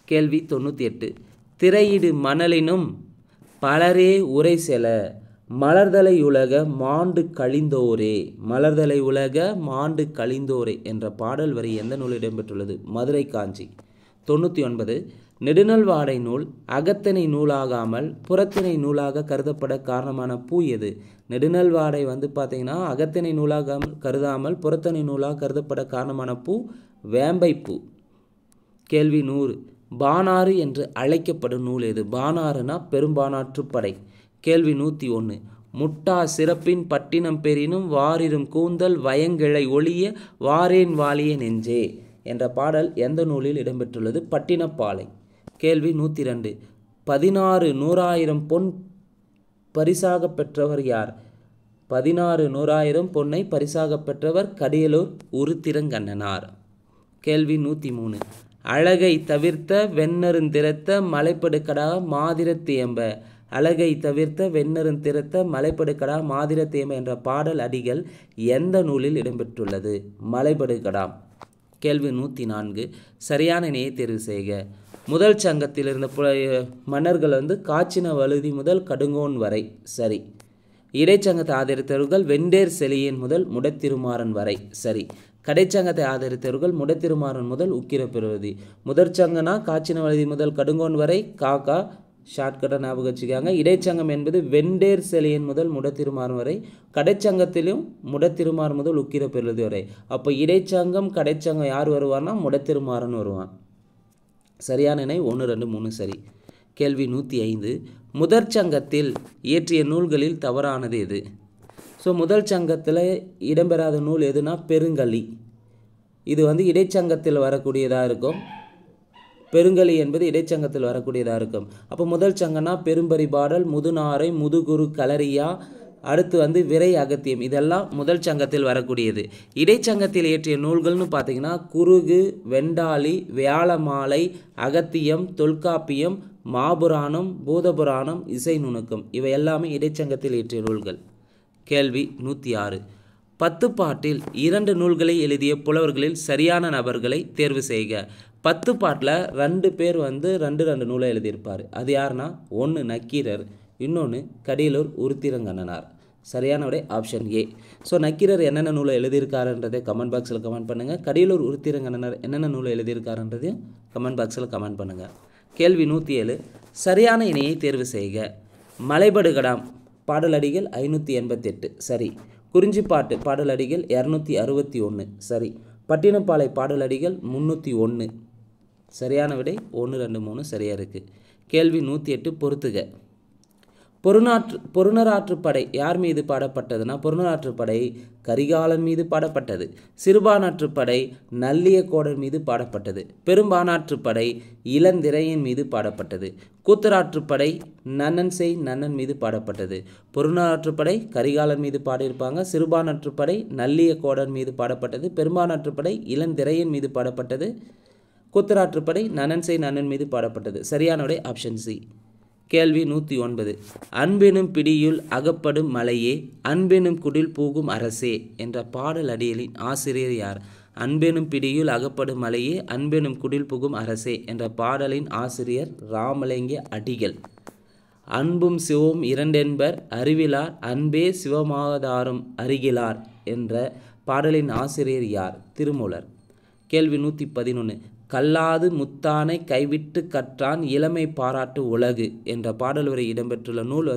கேள்வி 98. திரையிடு மணலினும் பலரே உரை செல மலர்தலை உலக மாண்டு கழிந்தோரே, மலர்தலை உலக மாண்டு கழிந்தோரே என்ற பாடல் வரி எந்த நூலில் இடம்பெற்றுள்ளது? மதுரை காஞ்சி. 99. நெடுநல்வாடை நூல் அகத்திணை நூலாகாமல் புறத்திணை நூலாக கருதப்பட காரணமான பூ எது? நெடுநல்வாடை பார்த்தீங்கன்னா அகத்திணை நூலாக கருதாமல் புறத்திணை நூலாக கருதப்பட காரணமான பூ வேம்பை பூ. கேள்வி 100. பானாறு என்று அழைக்கப்படும் நூல் எது? பானாறுனா பெரும்பானாற்றுப்படை. கேள்வி 101. முட்டா சிறப்பின் பட்டினம் பெறினும் வாரிரும் கூந்தல் வயங்கிழை ஒளிய வாரேன் வாலிய நெஞ்சே என்ற பாடல் எந்த நூலில் இடம்பெற்றுள்ளது? பட்டினப்பாலை. கேள்வி 102. 16 100,000 பொன் பரிசாக பெற்றவர் யார்? 16 100,000 பொன்னை பரிசாக பெற்றவர் கடியலூர் உருத்திரங்கண்ணனார். கேள்வி 103. அழகை தவிர்த்த வெண்ணருந்திரத்த மலைப்படுக்கடா மாதிரத்தியம்ப, அழகை தவிர்த்த வெண்ணருந்திரத்த மலைப்படுக்கடா மாதிரத்தியம்ப என்ற பாடல் அடிகள் எந்த நூலில் இடம்பெற்றுள்ளது? மலைப்படுகடாம். கேள்வி 104. சரியான இணையை தேர்வு செய்க. முதல் சங்கத்தில் இருந்த மன்னர்கள் காச்சின வழுதி முதல் கடுங்கோன் வரை சரி. இடைச்சங்கத்தை ஆதரித்தவர்கள் வெண்டேர் செலியன் முதல் முடத்திருமாறன் வரை சரி. கடைச்சங்கத்தை ஆதரித்தவர்கள் முடத்திருமாறன் முதல் உக்கிரப்பெருவதி. முதற் சங்கனா காச்சின வழுதி முதல் கடுங்கோன் வரை காக்கா ஷார்ட்கட்டாக ஞாபகம் வச்சுக்காங்க. இடைச்சங்கம் என்பது வெண்டேர் செலியன் முதல் முடத்திருமாறன் வரை, கடைச்சங்கத்திலும் முடத்திருமாறன் முதல் உக்கிரப்பெருவதி வரை. அப்போ இடைச்சங்கம் கடைச்சங்கம் யார் வருவார்னா முடத்திருமாறன் வருவான். சரியான இணை 1 2 3 சரி. கேள்வி 105. முதற் சங்கத்தில் இயற்றிய நூல்களில் தவறானது எது? முதல் சங்கத்தில் இடம்பெறாத நூல் எதுனா பெருங்கலி. இது இடைச்சங்கத்தில் வரக்கூடியதாக இருக்கும். பெருங்கலி என்பது இடைச்சங்கத்தில் வரக்கூடியதாக இருக்கும். அப்போ முதல் சங்கம்னா பெரும்பரி பாடல், முதுநாரை, முதுகுரு களரியா, அடுத்து விரை அகத்தியம், இதெல்லாம் முதல் சங்கத்தில் வரக்கூடியது. இடைச்சங்கத்தில் இயற்றிய நூல்கள்னு பார்த்தீங்கன்னா குருகு, வெண்டாளி, வியாழமாலை, அகத்தியம், தொல்காப்பியம், மாபுராணம், பூதபுராணம், இசை நுணுக்கம், இவை எல்லாமே இடைச்சங்கத்தில் இயற்றிய நூல்கள். கேள்வி 106. 10 பாட்டில் 2 நூல்களை எழுதிய புலவர்களில் சரியான நபர்களை தேர்வு செய்க. 10 பாட்டில் 2 பேர் 2 நூலை எழுதியிருப்பார். அது யாருன்னா, 1 நக்கீரர், இன்னொன்று கடியலூர் உருத்திரங்கண்ணனார். சரியான விடை ஆப்ஷன் ஏ. நக்கீரர் என்னென்ன நூலை எழுதியிருக்காருன்றதை கமெண்ட் பாக்ஸில் கமெண்ட் பண்ணுங்கள். கடியலூர் உருத்திரங்கண்ணனார் என்னென்ன நூலை எழுதியிருக்காருன்றதையும் கமெண்ட் பாக்ஸில் கமெண்ட் பண்ணுங்கள். கேள்வி 107. சரியான இணையை தேர்வு செய்க. மலைபடுகடாம் பாடலடிகள் 588 சரி. குறிஞ்சிப்பாட்டு பாடலடிகள் 261 சரி. பட்டினப்பாலை பாடலடிகள் 301. சரியான விடை 1 2 3 சரியாக இருக்குது. கேள்வி 108. பொறுத்துக. பொருணராற்றுப்படை யார் மீது பாடப்பட்டதுன்னா பொருணராற்றுப்படை கரிகாலன் மீது பாடப்பட்டது. சிறுபானாற்றுப்படை நல்லியக்கோடர் மீது பாடப்பட்டது. பெரும்பானாற்றுப்படை இளந்திரையன் மீது பாடப்பட்டது. கூத்தராற்றுப்படை நன்னன் மீது பாடப்பட்டது. பொருணராற்றுப்படை கரிகாலன் மீது பாடியிருப்பாங்க. சிறுபானாற்றுப்படை நல்லியக்கோடர் மீது பாடப்பட்டது. பெரும்பானாற்றுப்படை இளந்திரையன் மீது பாடப்பட்டது. கூத்தராற்றுப்படை நன்னன் மீது பாடப்பட்டது. சரியான விடை ஆப்ஷன் சி. கேள்வி 109. அன்பெனும் பிடியுள் அகப்படும் மலையே அன்பெனும் குடில் பூகும் அரசே என்ற பாடல் அடிகளின் ஆசிரியர் யார்? அன்பெனும் பிடியுள் அகப்படும் மலையே அன்பெனும் குடில் புகும் அரசே என்ற பாடலின் ஆசிரியர் ராமலிங்க அடிகள். அன்பும் சிவமும் இரண்டென்பர் அறிவிலார் அன்பே சிவமாவதாரும் அறிகிலார் என்ற பாடலின் ஆசிரியர் யார்? திருமூலர். கேள்வி 111. கல்லாது முத்தானை கைவிட்டு கற்றான் இளமை பாராட்டு உலகு என்ற பாடல் வரை இடம்பெற்றுள்ள நூல்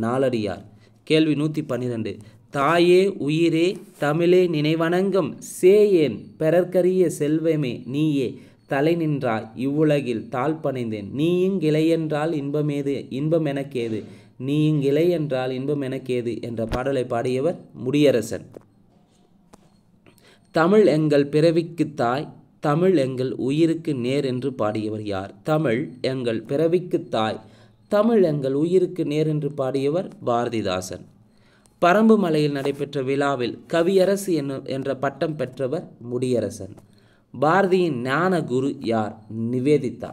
நாலடியார். கேள்வி 112. தாயே உயிரே தமிழே நினைவணங்கம் சேயேன் பெறற்கரிய செல்வமே நீயே தலை நின்றாய் இவ்வுலகில் தாழ்பணைந்தேன் நீயுங்கிளையென்றால் இன்பம் எனக்கேது நீயுங்கிளையென்றால் இன்பம் எனக்கேது என்ற பாடலை பாடியவர் முடியரசன். தமிழ் எங்கள் பிறவிக்கு தாய் தமிழ் எங்கள் உயிருக்கு நேர் என்று பாடியவர் யார்? தமிழ் எங்கள் பிறவிக்கு தாய் தமிழ் எங்கள் உயிருக்கு நேர் என்று பாடியவர் பாரதிதாசன். பரம்பு மலையில் நடைபெற்ற விழாவில் கவியரசு என்ற பட்டம் பெற்றவர் முடியரசன். பாரதியின் ஞான குரு யார்? நிவேதிதா.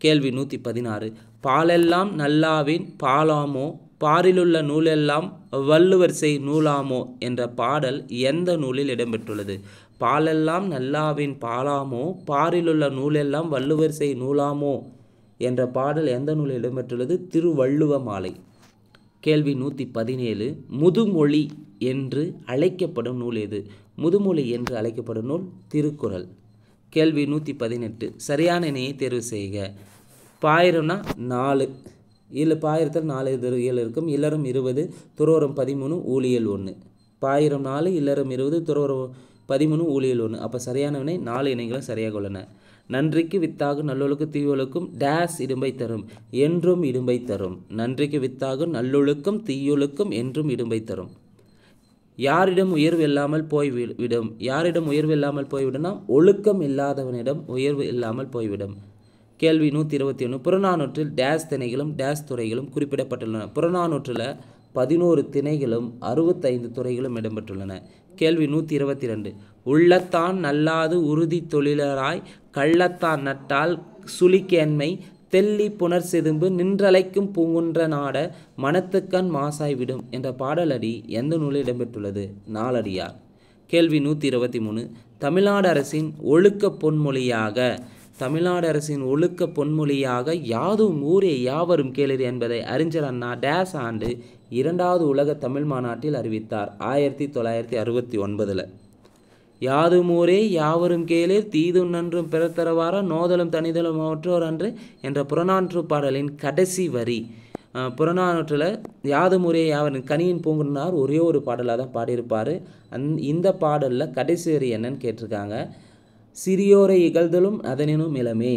கேள்வி 116. பாலெல்லாம் நல்லாவின் பாலாமோ பாரிலுள்ள நூலெல்லாம் வள்ளுவர் செய் நூலாமோ என்ற பாடல் எந்த நூலில் இடம்பெற்றுள்ளது? பாலெல்லாம் நல்லாவின் பாலாமோ பாரிலுள்ள நூலெல்லாம் வள்ளுவர் செய் நூலாமோ என்ற பாடல் எந்த நூலில் இடம்பெற்றுள்ளது? திருவள்ளுவ மாலை. கேள்வி 117. முதுமொழி என்று அழைக்கப்படும் நூல் எது? முதுமொழி என்று அழைக்கப்படும் நூல் திருக்குறள். கேள்வி 118. சரியான இணையை தேர்வு செய்க. பாயிரம்னா 4 இல்லை பாயிரத்தில் 4 இயல் இருக்கும். இல்லறம் 20 துறவரம் 13 ஊழியல் 1. பாயிரம் 4 இல்லறம் 20 துறவரம் 13 ஊழியல் 1. அப்போ சரியான வினை 4 இணைகளும் சரியாக உள்ளன. நன்றிக்கு வித்தாகும் நல்லொழுக்கும் தீயொழுக்கும் டேஸ் இடும்பை தரும் என்றும் இடும்பை தரும். நன்றிக்கு வித்தாகும் நல்லொழுக்கும் தீயொழுக்கும் என்றும் இடும்பை தரும். யாரிடம் உயர்வு இல்லாமல் போய்விடும்? யாரிடம் உயர்வு இல்லாமல் போய்விடும்னா ஒழுக்கம் இல்லாதவனிடம் உயர்வு இல்லாமல் போய்விடும். கேள்வி 121. புறநானூற்றில் டேஸ் திணைகளும் டேஸ் துறைகளும் குறிப்பிடப்பட்டுள்ளன. புறநானூற்றில் 11 திணைகளும் 65 துறைகளும் இடம்பெற்றுள்ளன. கேள்வி 122. உள்ளத்தான் நல்லாது உறுதி தொழிலராய் கள்ளத்தான் நட்டால் சுழிக்கேண்மை தெல்லி புனர் செதும்பு நின்றலைக்கும் பூங்குன்ற நாட மனத்துக்கண் மாசாய் விடும் என்ற பாடலடி எந்த நூலில் இடம்பெற்றுள்ளது? நாலடியார். கேள்வி 123. தமிழ்நாடு அரசின் ஒழுக்க பொன்மொழியாக யாதும் ஊரே யாவரும் கேளிர் என்பதை அறிஞர் அண்ணா டேஸ் ஆண்டு 2வது உலக தமிழ் மாநாட்டில் அறிவித்தார்? 1969. யாதும் ஊரே யாவரும் கேளிர் தீதும் நன்றும் பிறத்தரவாரா நோதலும் தனிதலும் மற்றோர் அன்று என்ற புறநானூற்று பாடலின் கடைசி வரி. புறநானூற்றில் யாதும் ஊரே யாவரும் கனியின் பூங்குன்னார் ஒரே ஒரு பாடலாக தான் பாடியிருப்பார். இந்த பாடலில் கடைசி வரி என்னன்னு கேட்டிருக்காங்க. சிறியோரை இகழ்தலும் அதனினும் இளமே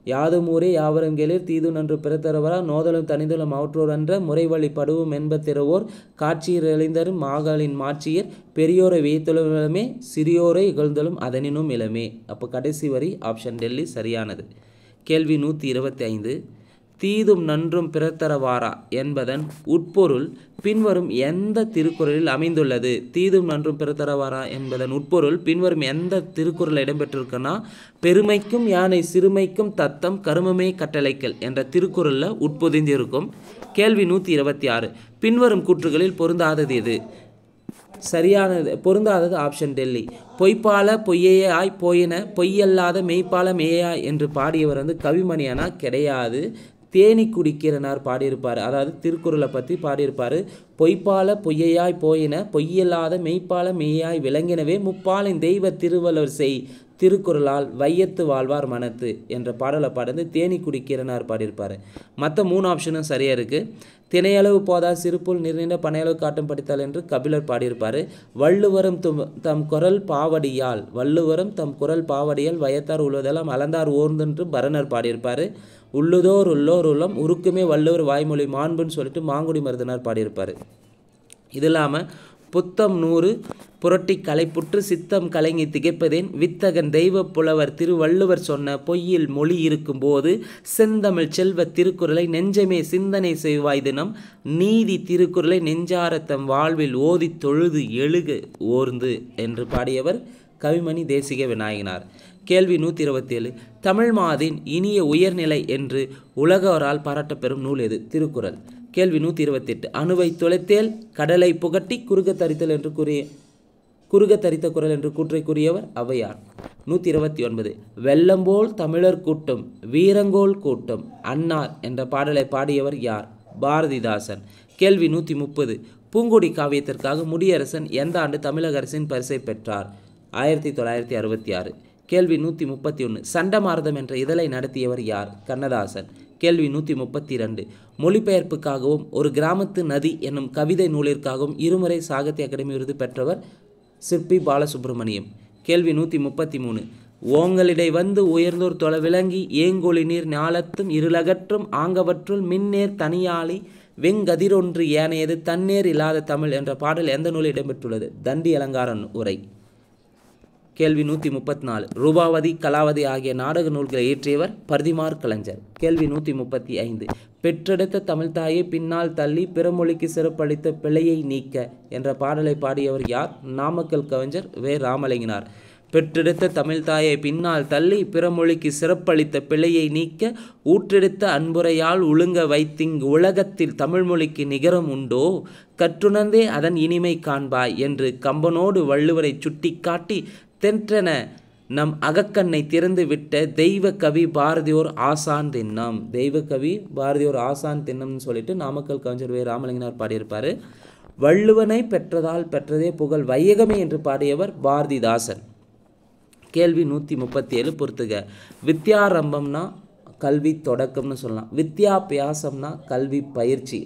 யாதும் ஊரே யாவரும் கேளிர் தீது நன்று பிறத்தரவரா நோதலும் தனிதலும் அவற்றோர் என்ற முறைவழி படுவும் என்பத்திறவோர் காட்சியர் எளிந்தரும் மாகளின் மாட்சியர் பெரியோரை வைத்தலுமே சிறியோரை இகழ்ந்தலும் அதனினும் இளமே. அப்போ கடைசி வரி ஆப்ஷன் டெல்லி சரியானது. கேள்வி 125. தீதும் நன்றும் பிறத்தரவாரா என்பதன் உட்பொருள் பின்வரும் எந்த திருக்குறளில் அமைந்துள்ளது? தீதும் நன்றும் பிறத்தரவாரா என்பதன் உட்பொருள் பின்வரும் எந்த திருக்குறள் இடம்பெற்றிருக்குன்னா பெருமைக்கும் யானை சிறுமைக்கும் தத்தம் கருமமே கட்டளைக்கல் என்ற திருக்குறளில் உட்பொதிந்திருக்கும். கேள்வி 126. பின்வரும் கூற்றுகளில் பொருந்தாதது எது? சரியானது பொருந்தாதது ஆப்ஷன் டெல்லி. பொய்ப்பால பொய்யையாய் போயின பொய்யல்லாத மெய்ப்பால மேயாய் என்று பாடியவர் கவிமணியானா கிடையாது. தேனி குடிக்கிறனார் பாடியிருப்பார். அதாவது திருக்குறளை பற்றி பாடியிருப்பார். பொய்ப்பால பொய்யையாய் போயின பொய்யல்லாத மெய்ப்பால மெய்யாய் விளங்கினவே முப்பாலின் தெய்வ திருவள்ளுவர் செய் திருக்குறளால் வையத்து வாழ்வார் மனத்து என்ற பாடலை பாடுந்து தேனி குடிக்கிறனார் பாடியிருப்பார். மற்ற 3 ஆப்ஷனும் சரியாக இருக்குது. தினையளவு போதா சிறுப்புள் நிர்ணீண்ட பனையளவு காட்டும் படித்தால் என்று கபிலர் பாடியிருப்பார். வள்ளுவரும் தம் குரல் பாவடியால் வயத்தார் உள்ளதெல்லாம் அலந்தார் ஓர்ந்தென்று பரணர் பாடியிருப்பார். உள்ளுதோர் உள்ளோர் உள்ளம் உருக்குமே வள்ளுவர் வாய்மொழி மாண்புன்னு சொல்லிட்டு மாங்குடி மருதனார் பாடியிருப்பார். இது இல்லாமல் புத்தம் 100 புரட்டி கலைப்புற்று சித்தம் கலங்கி திகைப்பதேன் வித்தகன் தெய்வ புலவர் திருவள்ளுவர் சொன்ன பொய்யில் மொழி இருக்கும்போது செந்தமிழ் செல்வ திருக்குறளை நெஞ்சமே சிந்தனை செய்வாய் தினம் நீதி திருக்குறளை நெஞ்சாரத்தம் வாழ்வில் ஓதி தொழுது எழுக ஓர்ந்து என்று பாடியவர் கவிமணி தேசிக விநாயகனார். கேள்வி 127. தமிழ் மாதின் இனிய உயர்நிலை என்று உலகோரால் பாராட்டப்பெறும் நூல் எது? திருக்குறள். கேள்வி 128. அணுவை துளைத்தேல் கடலை புகட்டி குறுக தரித்த குரல் என்று கூற்றை கூறியவர் ஔவையார். 129. வெள்ளம்போல் தமிழர் கூட்டம் வீரங்கோல் கூட்டம் அன்னார் என்ற பாடலை பாடியவர் யார்? பாரதிதாசன். கேள்வி 130. பூங்கொடி காவியத்திற்காக முடியரசன் எந்த ஆண்டு தமிழக அரசின் பரிசை பெற்றார்? 1966. கேள்வி 131. சண்டமாரதம் என்ற இதழை நடத்தியவர் யார்? கண்ணதாசன். கேள்வி 132. மொழிபெயர்ப்புக்காகவும் ஒரு கிராமத்து நதி என்னும் கவிதை நூலிற்காகவும் இருமுறை சாகித்ய அகாடமி விருது பெற்றவர் சிற்பி பாலசுப்ரமணியம். கேள்வி 133. ஓங்களிடை வந்து உயர்ந்தோர் தொலை விளங்கி ஏங்கொழி நீர் ஞாலத்தும் இருளகற்றும் ஆங்கவற்றுள் மின்னேர் தனியாளி வெங்கதிரொன்று ஏனையது தன்னேர் இல்லாத தமிழ் என்ற பாடல் எந்த நூலில் இடம்பெற்றுள்ளது? தண்டி அலங்காரன் உரை. கேள்வி 134. ரூபாவதி கலாவதி ஆகிய நாடக நூல்களை இயற்றியவர் பரிதிமாற் கலைஞர். கேள்வி 135. பெற்றெடுத்த தமிழ்தாயை பின்னால் தள்ளி பிறமொழிக்கு சிறப்பளித்த பிழையை நீக்க என்ற பாடலை பாடியவர் யார்? நாமக்கல் கவிஞர் வே. ராமலிங்கனார். பெற்றெடுத்த தமிழ்தாயை பின்னால் தள்ளி பிறமொழிக்கு சிறப்பளித்த பிழையை நீக்க ஊற்றெடுத்த அன்புரையால் ஒழுங்க வைத்திங்கு உலகத்தில் தமிழ்மொழிக்கு நிகரம் உண்டோ கற்றுணர்ந்தே அதன் இனிமை காண்பாய் என்று கம்பனோடு வள்ளுவரை சுட்டி காட்டி தென்றென நம் அகக்கண்ணை திறந்து விட்ட தெய்வ கவி பாரதியோர் ஆசான் தின்னம். தெய்வ கவி பாரதியோர் ஆசான் தின்னம்னு சொல்லிட்டு நாமக்கல் கவிஞர் வே. ராமலிங்கனார் பாடியிருப்பார். வள்ளுவனை பெற்றதால் பெற்றதே புகழ் வையகமே என்று பாடியவர் பாரதிதாசன். கேள்வி 137 பொறுத்துக. வித்யாரம்பம்னா கல்வி தொடக்கம்னு சொல்லலாம். வித்யாபியாசம்னா கல்வி பயிற்சி.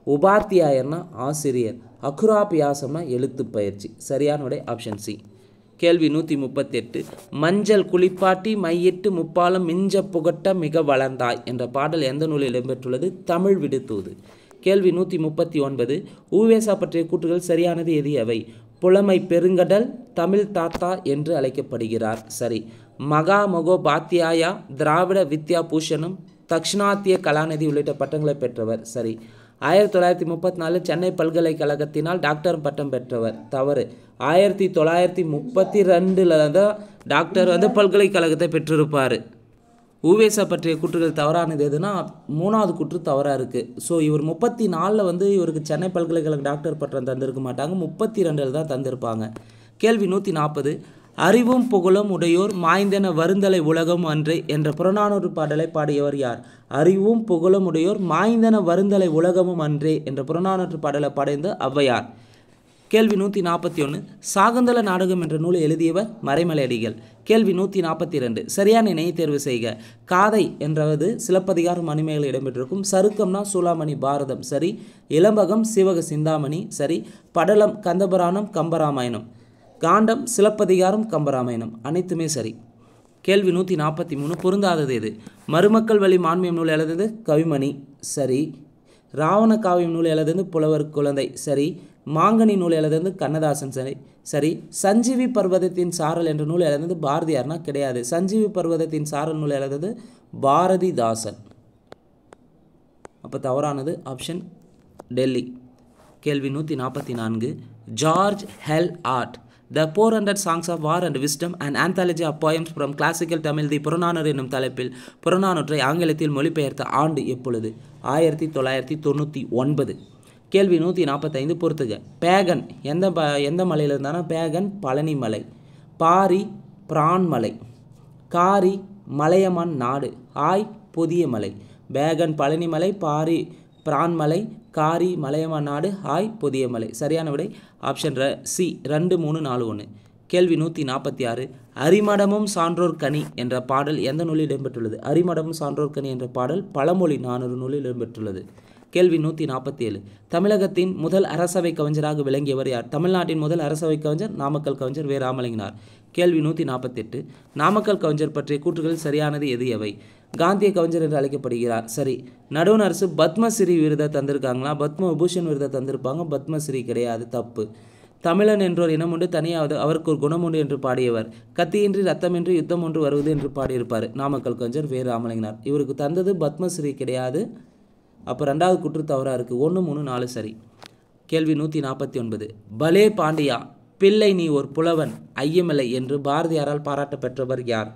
உபாத்தியாயர்னா ஆசிரியர். அகுராபியாசம்னா எழுத்து பயிற்சி. சரியான விடை ஆப்ஷன் சி. கேள்வி 138. மஞ்சள் குளிப்பாட்டி மையிட்டு முப்பாலம் மிஞ்ச புகட்ட மிக வளர்ந்தாய் என்ற பாடல் எந்த நூலில் இடம்பெற்றுள்ளது? தமிழ் விடுதூது. கேள்வி 139. ஊவேசா பற்றிய கூற்றுகள் சரியானது எது எவை? புலமை பெருங்கடல் தமிழ் தாத்தா என்று அழைக்கப்படுகிறார். சரி. மகா மகோபாத்தியாயா திராவிட வித்யா பூஷணம் தக்ஷணாத்திய கலாநிதி உள்ளிட்ட பட்டங்களை பெற்றவர். சரி. 1934 சென்னை பல்கலைக்கழகத்தினால் டாக்டர் பட்டம் பெற்றவர். தவறு. 1932 தான் டாக்டர் பல்கலைக்கழகத்தை பெற்றிருப்பார். ஊவேசா பற்றிய கூற்றுகள் தவறானது எதுனா 3வது கூற்று தவறாக இருக்குது. ஸோ இவர் 34 இவருக்கு சென்னை பல்கலைக்கழக டாக்டர் பட்டம் தந்திருக்க மாட்டாங்க, 32 தான் தந்திருப்பாங்க. கேள்வி 140. அறிவும் புகழும் உடையோர் மாய்ந்தென வருந்தலை உலகம் அன்று என்ற புறநானூறு பாடலை பாடியவர் யார்? அறிவும் புகழும் உடையோர் மாய்ந்தென வருந்தலை உலகமும் அன்றே என்ற புறநானூற்று பாடலை பாடியது ஔவையார். கேள்வி 141. சாகுந்தல நாடகம் என்ற நூலை எழுதியவர் மறைமலையடிகள். கேள்வி 142. சரியான இணையை தேர்வு செய்க. காதை என்றது சிலப்பதிகாரம் மணிமேகலை இடம்பெற்றிருக்கும். சருக்கம்னா சூளாமணி பாரதம். சரி. இளம்பகம் சிவக சிந்தாமணி. சரி. படலம் கந்தபுராணம் கம்பராமாயணம். காண்டம் சிலப்பதிகாரம் கம்பராமாயணம். அனைத்துமே சரி. கேள்வி 143. பொருந்தாதது எது? மருமக்கள் வழி மான்மியம் நூல் எழுதது கவிமணி. சரி. ராவண காவியம் நூல் எழுதது புலவர் குழந்தை. சரி. மாங்கனி நூல் எழுதது கண்ணதாசன். சரி. சரி. சஞ்சீவி பர்வதத்தின் சாரல் என்ற நூல் எழுதது பாரதியார்னா கிடையாது. சஞ்சீவி பர்வதத்தின் சாரல் நூல் எழுதது பாரதிதாசன். அப்போ தவறானது ஆப்ஷன் டெல்லி. கேள்வி 144. ஜார்ஜ் ஹெல் ஆர்ட் The 400 Songs of War and Wisdom, an anthology of poems from classical Tamil, the Purananuru என்னும் தலைப்பில் புறநானூற்றை ஆங்கிலத்தில் மொழிபெயர்த்த ஆண்டு எப்பொழுது? 1999. கேள்வி 145 பொறுத்துக. பேகன் எந்த மலையில் இருந்தானா? பேகன் பழனி மலை. பாரி பிரான்மலை. காரி மலையமான் நாடு. ஆய் புதிய மலை. பேகன் பழனிமலை, பாரி பிரான்மலை, காரி மலையமான் நாடு, ஆய் புதிய மலை. சரியான விடை ஆப்ஷன் சி 2, 3, 4, 1. கேள்வி 146 அரிமடமும் சான்றோர் கனி என்ற பாடல் எந்த நூலில் இடம்பெற்றுள்ளது? அரிமடமும் சான்றோர் கனி என்ற பாடல் பழமொழி 400 நூலில் இடம்பெற்றுள்ளது. கேள்வி 147 தமிழகத்தின் முதல் அரசவை கவிஞராக விளங்கியவர் யார்? தமிழ்நாட்டின் முதல் அரசவை கவிஞர் நாமக்கல் கவிஞர் வே. ராமலிங்கனார். கேள்வி 148 நாமக்கல் கவிஞர் பற்றிய கூற்றுகளில் சரியானது எது எவை? காந்திய கவிஞர் என்று அழைக்கப்படுகிறார். சரி. நடுவண் அரசு பத்மஸ்ரீ விருதை தந்திருக்காங்களா? பத்ம விபூஷன் விருதை தந்திருப்பாங்க. பத்மஸ்ரீ கிடையாது, தப்பு. தமிழன் என்றோர் இனம் உண்டு தனியாவது அவருக்கு ஒரு குணம் உண்டு என்று பாடியவர். கத்தியின்றி ரத்தமின்றி யுத்தம் ஒன்று வருவது என்று பாடியிருப்பார் நாமக்கல் கவிஞர் வே. ராமலிங்கனார். இவருக்கு தந்தது பத்மஸ்ரீ கிடையாது. அப்போ ரெண்டாவது குற்று தவறாக இருக்குது. 1, 3, 4 சரி. கேள்வி 149 பலே பாண்டியா பிள்ளை நீ ஒரு புலவன் ஐயமில்லை என்று பாரதியாரால் பாராட்ட பெற்றவர் யார்?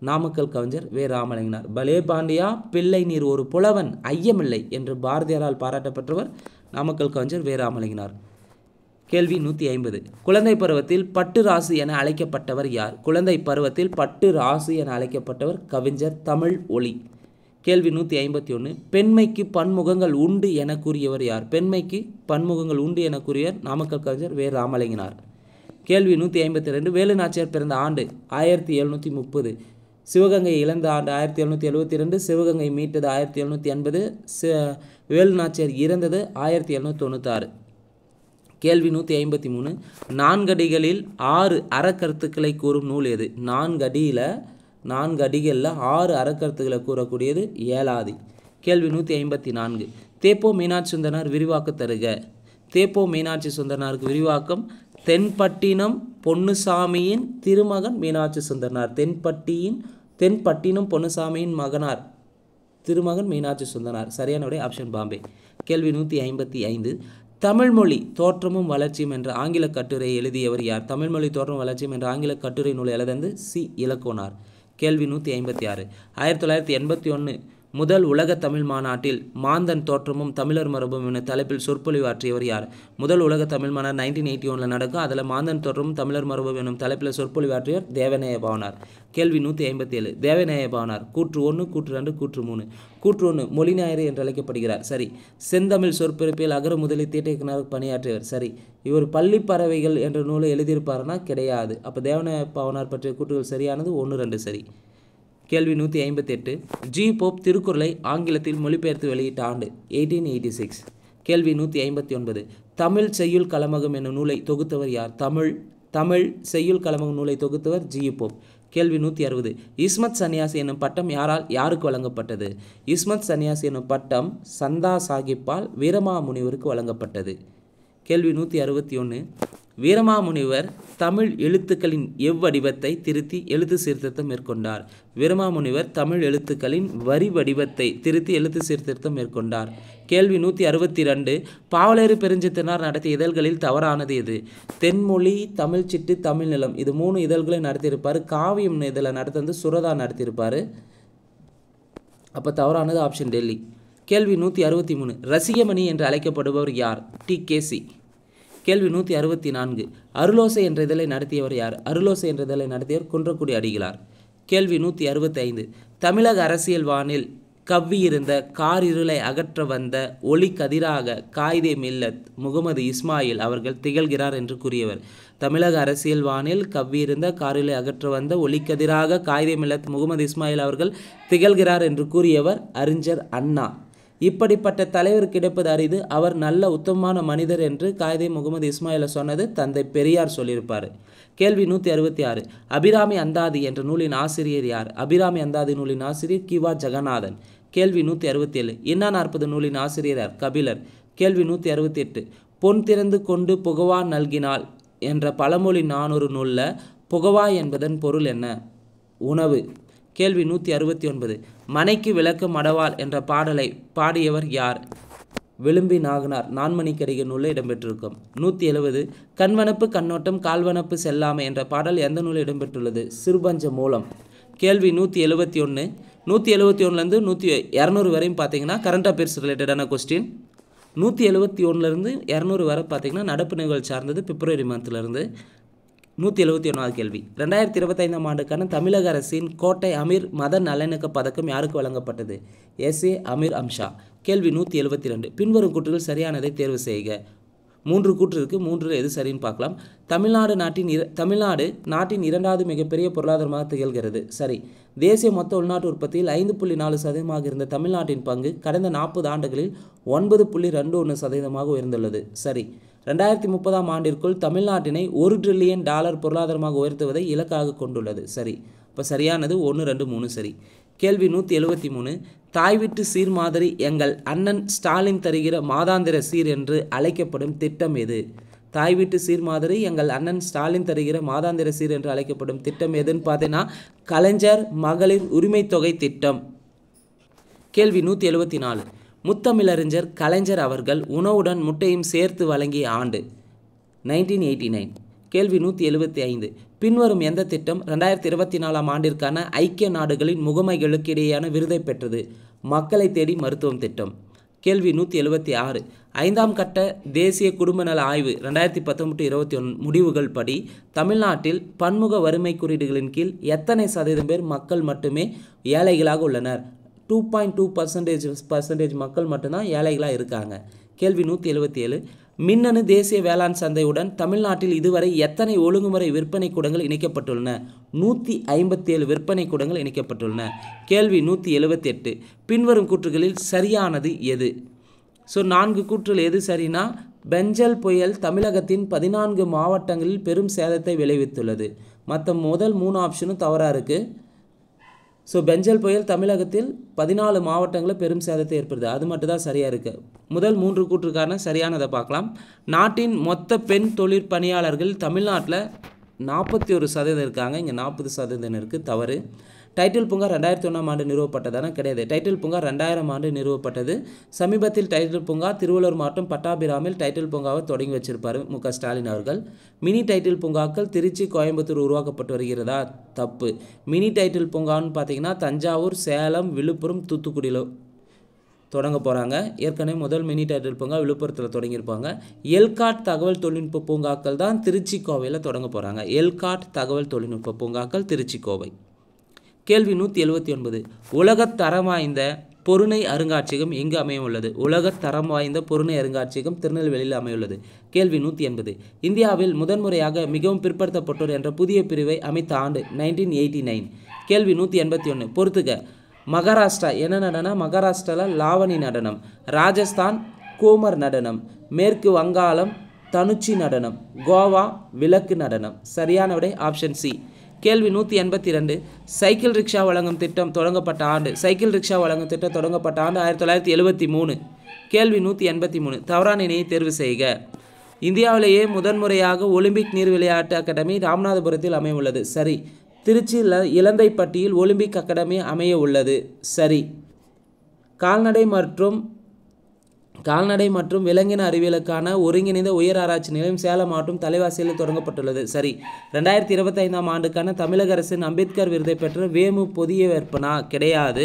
நாமக்கல் கவிஞர் வே. ராமலிங்கனார். பலே பாண்டியா பிள்ளை நீர் ஒரு புலவன் ஐயமில்லை என்று பாரதியாரால் பாராட்ட பெற்றவர் நாமக்கல் கவிஞர் வே. ராமலிங்கனார். கேள்வி 150 குழந்தை பருவத்தில் பட்டு ராசு என அழைக்கப்பட்டவர் யார்? குழந்தை பருவத்தில் பட்டு ராசு என அழைக்கப்பட்டவர் கவிஞர் தமிழ் ஒளி. கேள்வி 151 பெண்மைக்கு பன்முகங்கள் உண்டு என கூறியவர் யார்? பெண்மைக்கு பன்முகங்கள் உண்டு என கூறியவர் நாமக்கல் கவிஞர் வே. ராமலிங்கனார். கேள்வி 152 வேலு நாச்சியார் பிறந்த ஆண்டு 1730. சிவகங்கை இழந்த ஆண்டு 1772. சிவகங்கை மீட்டது 1780. வேலு நாச்சியார் இறந்தது 1796. கேள்வி 153 நான்கடிகளில் 6 அறக்கருத்துக்களை கூறும் நூல் எது? நான்கடிகளில் 6 அறக்கருத்துக்களை கூறக்கூடியது ஏலாதி. கேள்வி 154 தேப்போ மீனாட்சி சுந்தரனார் விரிவாக்க தருக. தேப்போ மீனாட்சி சுந்தரனாருக்கு விரிவாக்கம் தென்பட்டினம் பொன்னுசாமியின் திருமகன் மீனாட்சி சுந்தரனார். தென்பட்டினம் பொன்னுசாமியின் மகனார் திருமகன் மீனாட்சி சுந்தரனார். சரியான விடை ஆப்ஷன் பாம்பே. கேள்வி 155 தமிழ்மொழி தோற்றமும் வளர்ச்சியும் என்ற ஆங்கில கட்டுரை எழுதியவர் யார்? தமிழ்மொழி தோற்றமும் வளர்ச்சியும் என்ற ஆங்கில கட்டுரை நூலை எழுதந்து சி. இலக்கோனார். கேள்வி 156 1981 முதல் உலக தமிழ் மாநாட்டில் மாந்தன் தோற்றமும் தமிழர் மரபும் என தலைப்பில் சொற்பொழிவு ஆற்றியவர் யார்? முதல் உலக தமிழ் மாநாடு 1981 நடக்கும். அதில் மாந்தன் தோற்றமும் தமிழர் மரபும் எனும் தலைப்பில் சொற்பொழிவு ஆற்றியவர் தேவநேய பாவனார். கேள்வி 157 தேவநேய பாவனார் கூற்று 1, கூற்று 2, கூற்று 3. கூற்று 1 மொழிஞாயிறு என்று அழைக்கப்படுகிறார். சரி. செந்தமிழ் சொற்பிறப்பில் அகர முதலி தீட்டைக்கிணறு பணியாற்றியவர். சரி. இவர் பள்ளி பறவைகள் என்ற நூலை எழுதியிருப்பார்னா கிடையாது. அப்போ தேவநேய பாவனார் பற்றிய கூற்றுகள் சரியானது 1, 2 சரி. கேள்வி 158 ஜி. போப் திருக்குறளை ஆங்கிலத்தில் மொழிபெயர்த்து வெளியிட்ட ஆண்டு 1886. கேள்வி 159 தமிழ் செய்யுள் கலமகம் என்னும் நூலை தொகுத்தவர் யார்? தமிழ் செய்யுள் கலமகம் நூலை தொகுத்தவர் ஜி. போப். கேள்வி 160 இஸ்மத் சன்னியாசி என்னும் பட்டம் யாருக்கு வழங்கப்பட்டது? இஸ்மத் சன்னியாசி என்னும் பட்டம் சந்தா சாஹிப்பால் வீரமாமுனிவருக்கு வழங்கப்பட்டது. கேள்வி 161 வீரமாமுனிவர் தமிழ் எழுத்துக்களின் எவ்வடிவத்தை திருத்தி எழுத்து சீர்திருத்தம் மேற்கொண்டார்? வீரமாமுனிவர் தமிழ் எழுத்துக்களின் வரி வடிவத்தை திருத்தி எழுத்து சீர்திருத்தம் மேற்கொண்டார். கேள்வி 162 பாவலேறு பெருஞ்சித்திரனார் நடத்திய இதழ்களில் தவறானது எது? தென்மொழி, தமிழ் சிட்டு, தமிழ் நிலம் இது 3 இதழ்களை நடத்தியிருப்பார். காவியம் இதழை நடத்தி சுரதா நடத்தியிருப்பார். அப்போ தவறானது ஆப்ஷன் டெல்லி. கேள்வி 163 ரசிகமணி என்று அழைக்கப்படுபவர் யார்? டி.கே.சி. கேள்வி 164 அருளோசை என்ற இதழை நடத்தியவர் யார்? அருளோசை என்ற இதழை நடத்தியவர் குன்றக்குடி அடிகளார். கேள்வி 165 தமிழக அரசியல் வானில் கவ்வியிருந்த காரிருளை அகற்ற வந்த ஒளி கதிராக காயிதே மில்லத் முகமது இஸ்மாயில் அவர்கள் திகழ்கிறார் என்று கூறியவர். தமிழக அரசியல் வானில் கவ்வியிருந்த காரிருளை அகற்ற வந்த ஒளி கதிராக காயிதே மில்லத் முகமது இஸ்மாயில் அவர்கள் திகழ்கிறார் என்று கூறியவர் அறிஞர் அண்ணா. இப்படிப்பட்ட தலைவர் கிடைப்பது அரிது. அவர் நல்ல உத்தமமான மனிதர் என்று காயிதே முகமது இஸ்மாயில சொன்னது தந்தை பெரியார் சொல்லியிருப்பார். கேள்வி 166 அபிராமி அந்தாதி என்ற நூலின் ஆசிரியர் யார்? அபிராமி அந்தாதி நூலின் ஆசிரியர் கி.வா. ஜெகநாதன். கேள்வி 167 இன்னா 40 நூலின் ஆசிரியர் யார்? கபிலர். கேள்வி 168 பொன் திறந்து கொண்டு புகவா நல்கினாள் என்ற பழமொழி 400 நூலில் புகவா என்பதன் பொருள் என்ன? உணவு. கேள்வி 169 மனைக்கு விளக்க மடவாள் என்ற பாடலை பாடியவர் யார்? விளிம்பி நாகனார். நான்மணிக்கடிகை நூலில் இடம்பெற்றிருக்கும். 170 கண்வனப்பு கண்ணோட்டம் கால்வனப்பு செல்லாமை என்ற பாடல் எந்த நூலில் இடம்பெற்றுள்ளது? சிறுபஞ்ச மூலம். கேள்வி 171 171லேருந்து 200 வரையும் பார்த்தீங்கன்னா கரண்ட் அஃபேர்ஸ் ரிலேட்டடான கொஸ்டின். 171லேருந்து 200 வரை பார்த்தீங்கன்னா நடப்பு நிகழ்ச்சி சார்ந்தது பிப்ரவரி மந்த்லேருந்து. 171வது கேள்வி 2025ஆம் ஆண்டுக்கான தமிழக அரசின் கோட்டை அமீர் மத நல்லிணக்க பதக்கம் யாருக்கு வழங்கப்பட்டது? எஸ்.ஏ. அமீர் அம்ஷா. கேள்வி 172 பின்வரும் கூற்றுகள் சரியானதை தேர்வு செய்க. 3 கூற்று இருக்குது, 3 எது சரின்னு பார்க்கலாம். தமிழ்நாடு நாட்டின் 2வது மிகப்பெரிய பொருளாதாரமாக திகழ்கிறது. சரி. தேசிய மொத்த உள்நாட்டு உற்பத்தியில் 5.4% இருந்த தமிழ்நாட்டின் பங்கு கடந்த 40 ஆண்டுகளில் 9.21% உயர்ந்துள்ளது. சரி. 2030ஆம் ஆண்டிற்குள் தமிழ்நாட்டினை $1 டிரில்லியன் பொருளாதாரமாக உயர்த்துவதை இலக்காக கொண்டுள்ளது. சரி. இப்போ சரியானது 1, 2, 3 சரி. கேள்வி 173. தாய் வீட்டு சீர் மாதிரி எங்கள் அண்ணன் ஸ்டாலின் தருகிற மாதாந்திர சீர் என்று அழைக்கப்படும் திட்டம் எது? தாய் வீட்டு சீர் மாதிரி எங்கள் அண்ணன் ஸ்டாலின் தருகிற மாதாந்திர சீர் என்று அழைக்கப்படும் திட்டம் எதுன்னு பார்த்தீங்கன்னா கலைஞர் மகளிர் உரிமை தொகை திட்டம். கேள்வி 174. முத்தமிழறிஞர் கலைஞர் அவர்கள் உணவுடன் முட்டையும் சேர்த்து வழங்கிய ஆண்டு 1989. கேள்வி 175. பின்வரும் எந்த திட்டம் 2024ஆம் ஆண்டிற்கான ஐக்கிய நாடுகளின் முகமைகளுக்கு இடையேயான விருதை பெற்றது? மக்களை தேடி மருத்துவம் திட்டம். கேள்வி 176. 5ஆம் கட்ட தேசிய குடும்ப நல ஆய்வு 2019-21 முடிவுகள் படி தமிழ்நாட்டில் பன்முக வறுமை குறியீடுகளின் கீழ் எத்தனை சதவீதம் பேர் மக்கள் மட்டுமே ஏழைகளாக உள்ளனர்? 2.2% மக்கள் மட்டும்தான் ஏழைகளாக இருக்காங்க. கேள்வி 177. மின்னணு தேசிய வேளாண் சந்தையுடன் தமிழ்நாட்டில் இதுவரை எத்தனை ஒழுங்குமுறை விற்பனை கூடங்கள் இணைக்கப்பட்டுள்ளன? 157 விற்பனை கூடங்கள் இணைக்கப்பட்டுள்ளன. கேள்வி 178. பின்வரும் கூற்றுகளில் சரியானது எது? 4 கூற்றுகள் எது சரினா பெஞ்சல் புயல் தமிழகத்தின் 14 மாவட்டங்களில் பெரும் சேதத்தை விளைவித்துள்ளது. மற்ற முதல் 3 ஆப்ஷனும் தவறாக இருக்குது. பெஞ்சல் புயல் தமிழகத்தில் 14 மாவட்டங்களில் பெரும் சேதத்தை ஏற்படுது, அது மட்டும் தான் சரியாக இருக்குது. முதல் 3 கூற்றுக்கான சரியானதை பார்க்கலாம். நாட்டின் மொத்த பெண் தொழிற்பணியாளர்கள் தமிழ்நாட்டில் 41% இருக்காங்க, இங்கே 40% இருக்குது, தவறு. டைட்டில் பூங்கா 2001ஆம் ஆண்டு நிறுவப்பட்டதான கிடையாது. டைட்டில் பூங்கா 2000ஆம் ஆண்டு நிறுவப்பட்டது. சமீபத்தில் டைட்டில் பூங்கா திருவள்ளூர் மாவட்டம் பட்டாபிராமில் டைட்டில் பூங்காவை தொடங்கி வச்சிருப்பார் மு.க. ஸ்டாலின் அவர்கள். மினி டைட்டில் பூங்காக்கள் திருச்சி, கோயம்புத்தூர் உருவாக்கப்பட்டு வருகிறதா? தப்பு. மினி டைட்டில் பூங்கான்னு பார்த்தீங்கன்னா தஞ்சாவூர், சேலம், விழுப்புரம், தூத்துக்குடியில் தொடங்க போகிறாங்க. ஏற்கனவே முதல் மினி டைட்டில் பூங்கா விழுப்புரத்தில் தொடங்கியிருப்பாங்க. எல்காட் தகவல் தொழில்நுட்ப பூங்காக்கள் தான் திருச்சி, கோவையில் தொடங்க போகிறாங்க. எல்காட் தகவல் தொழில்நுட்ப பூங்காக்கள் திருச்சி, கோவை. கேள்வி 179. உலகத் தரம் வாய்ந்த பொருணை அருங்காட்சியகம் எங்கு அமையுள்ளது? உலகத் தரம் வாய்ந்த பொருணை அருங்காட்சியகம் திருநெல்வேலியில் அமையுள்ளது. கேள்வி 180. இந்தியாவில் முதன்முறையாக மிகவும் பிற்படுத்தப்பட்டோர் என்ற புதிய பிரிவை அமைத்த ஆண்டு 1989. கேள்வி 181. பொறுத்துக. மகாராஷ்டிரா என்ன நடனம்? மகாராஷ்டிராவில் லாவணி நடனம். ராஜஸ்தான் கூமர் நடனம். மேற்கு வங்காளம் தனுச்சி நடனம். கோவா விளக்கு நடனம். சரியான விடை ஆப்ஷன் சி. கேள்வி 182. சைக்கிள் ரிக்ஷா வழங்கும் திட்டம் தொடங்கப்பட்ட ஆண்டு 1973. கேள்வி 183. தவறான இணையை தேர்வு செய்க. இந்தியாவிலேயே முதன்முறையாக ஒலிம்பிக் நீர் விளையாட்டு அகாடமி ராமநாதபுரத்தில் அமைய உள்ளது. சரி. திருச்சி இலந்தைப்பட்டியில் ஒலிம்பிக் அகாடமி அமைய உள்ளது. சரி. கால்நடை மற்றும் விலங்கின அறிவியலுக்கான ஒருங்கிணைந்த உயர் ஆராய்ச்சி நிலையம் சேலம் மாவட்டம் தலைவாசியில் தொடங்கப்பட்டுள்ளது. சரி. 2025ஆம் ஆண்டுக்கான தமிழக அரசின் அம்பேத்கர் விருதை பெற்ற வேமு புதிய வேட்பனா? கிடையாது.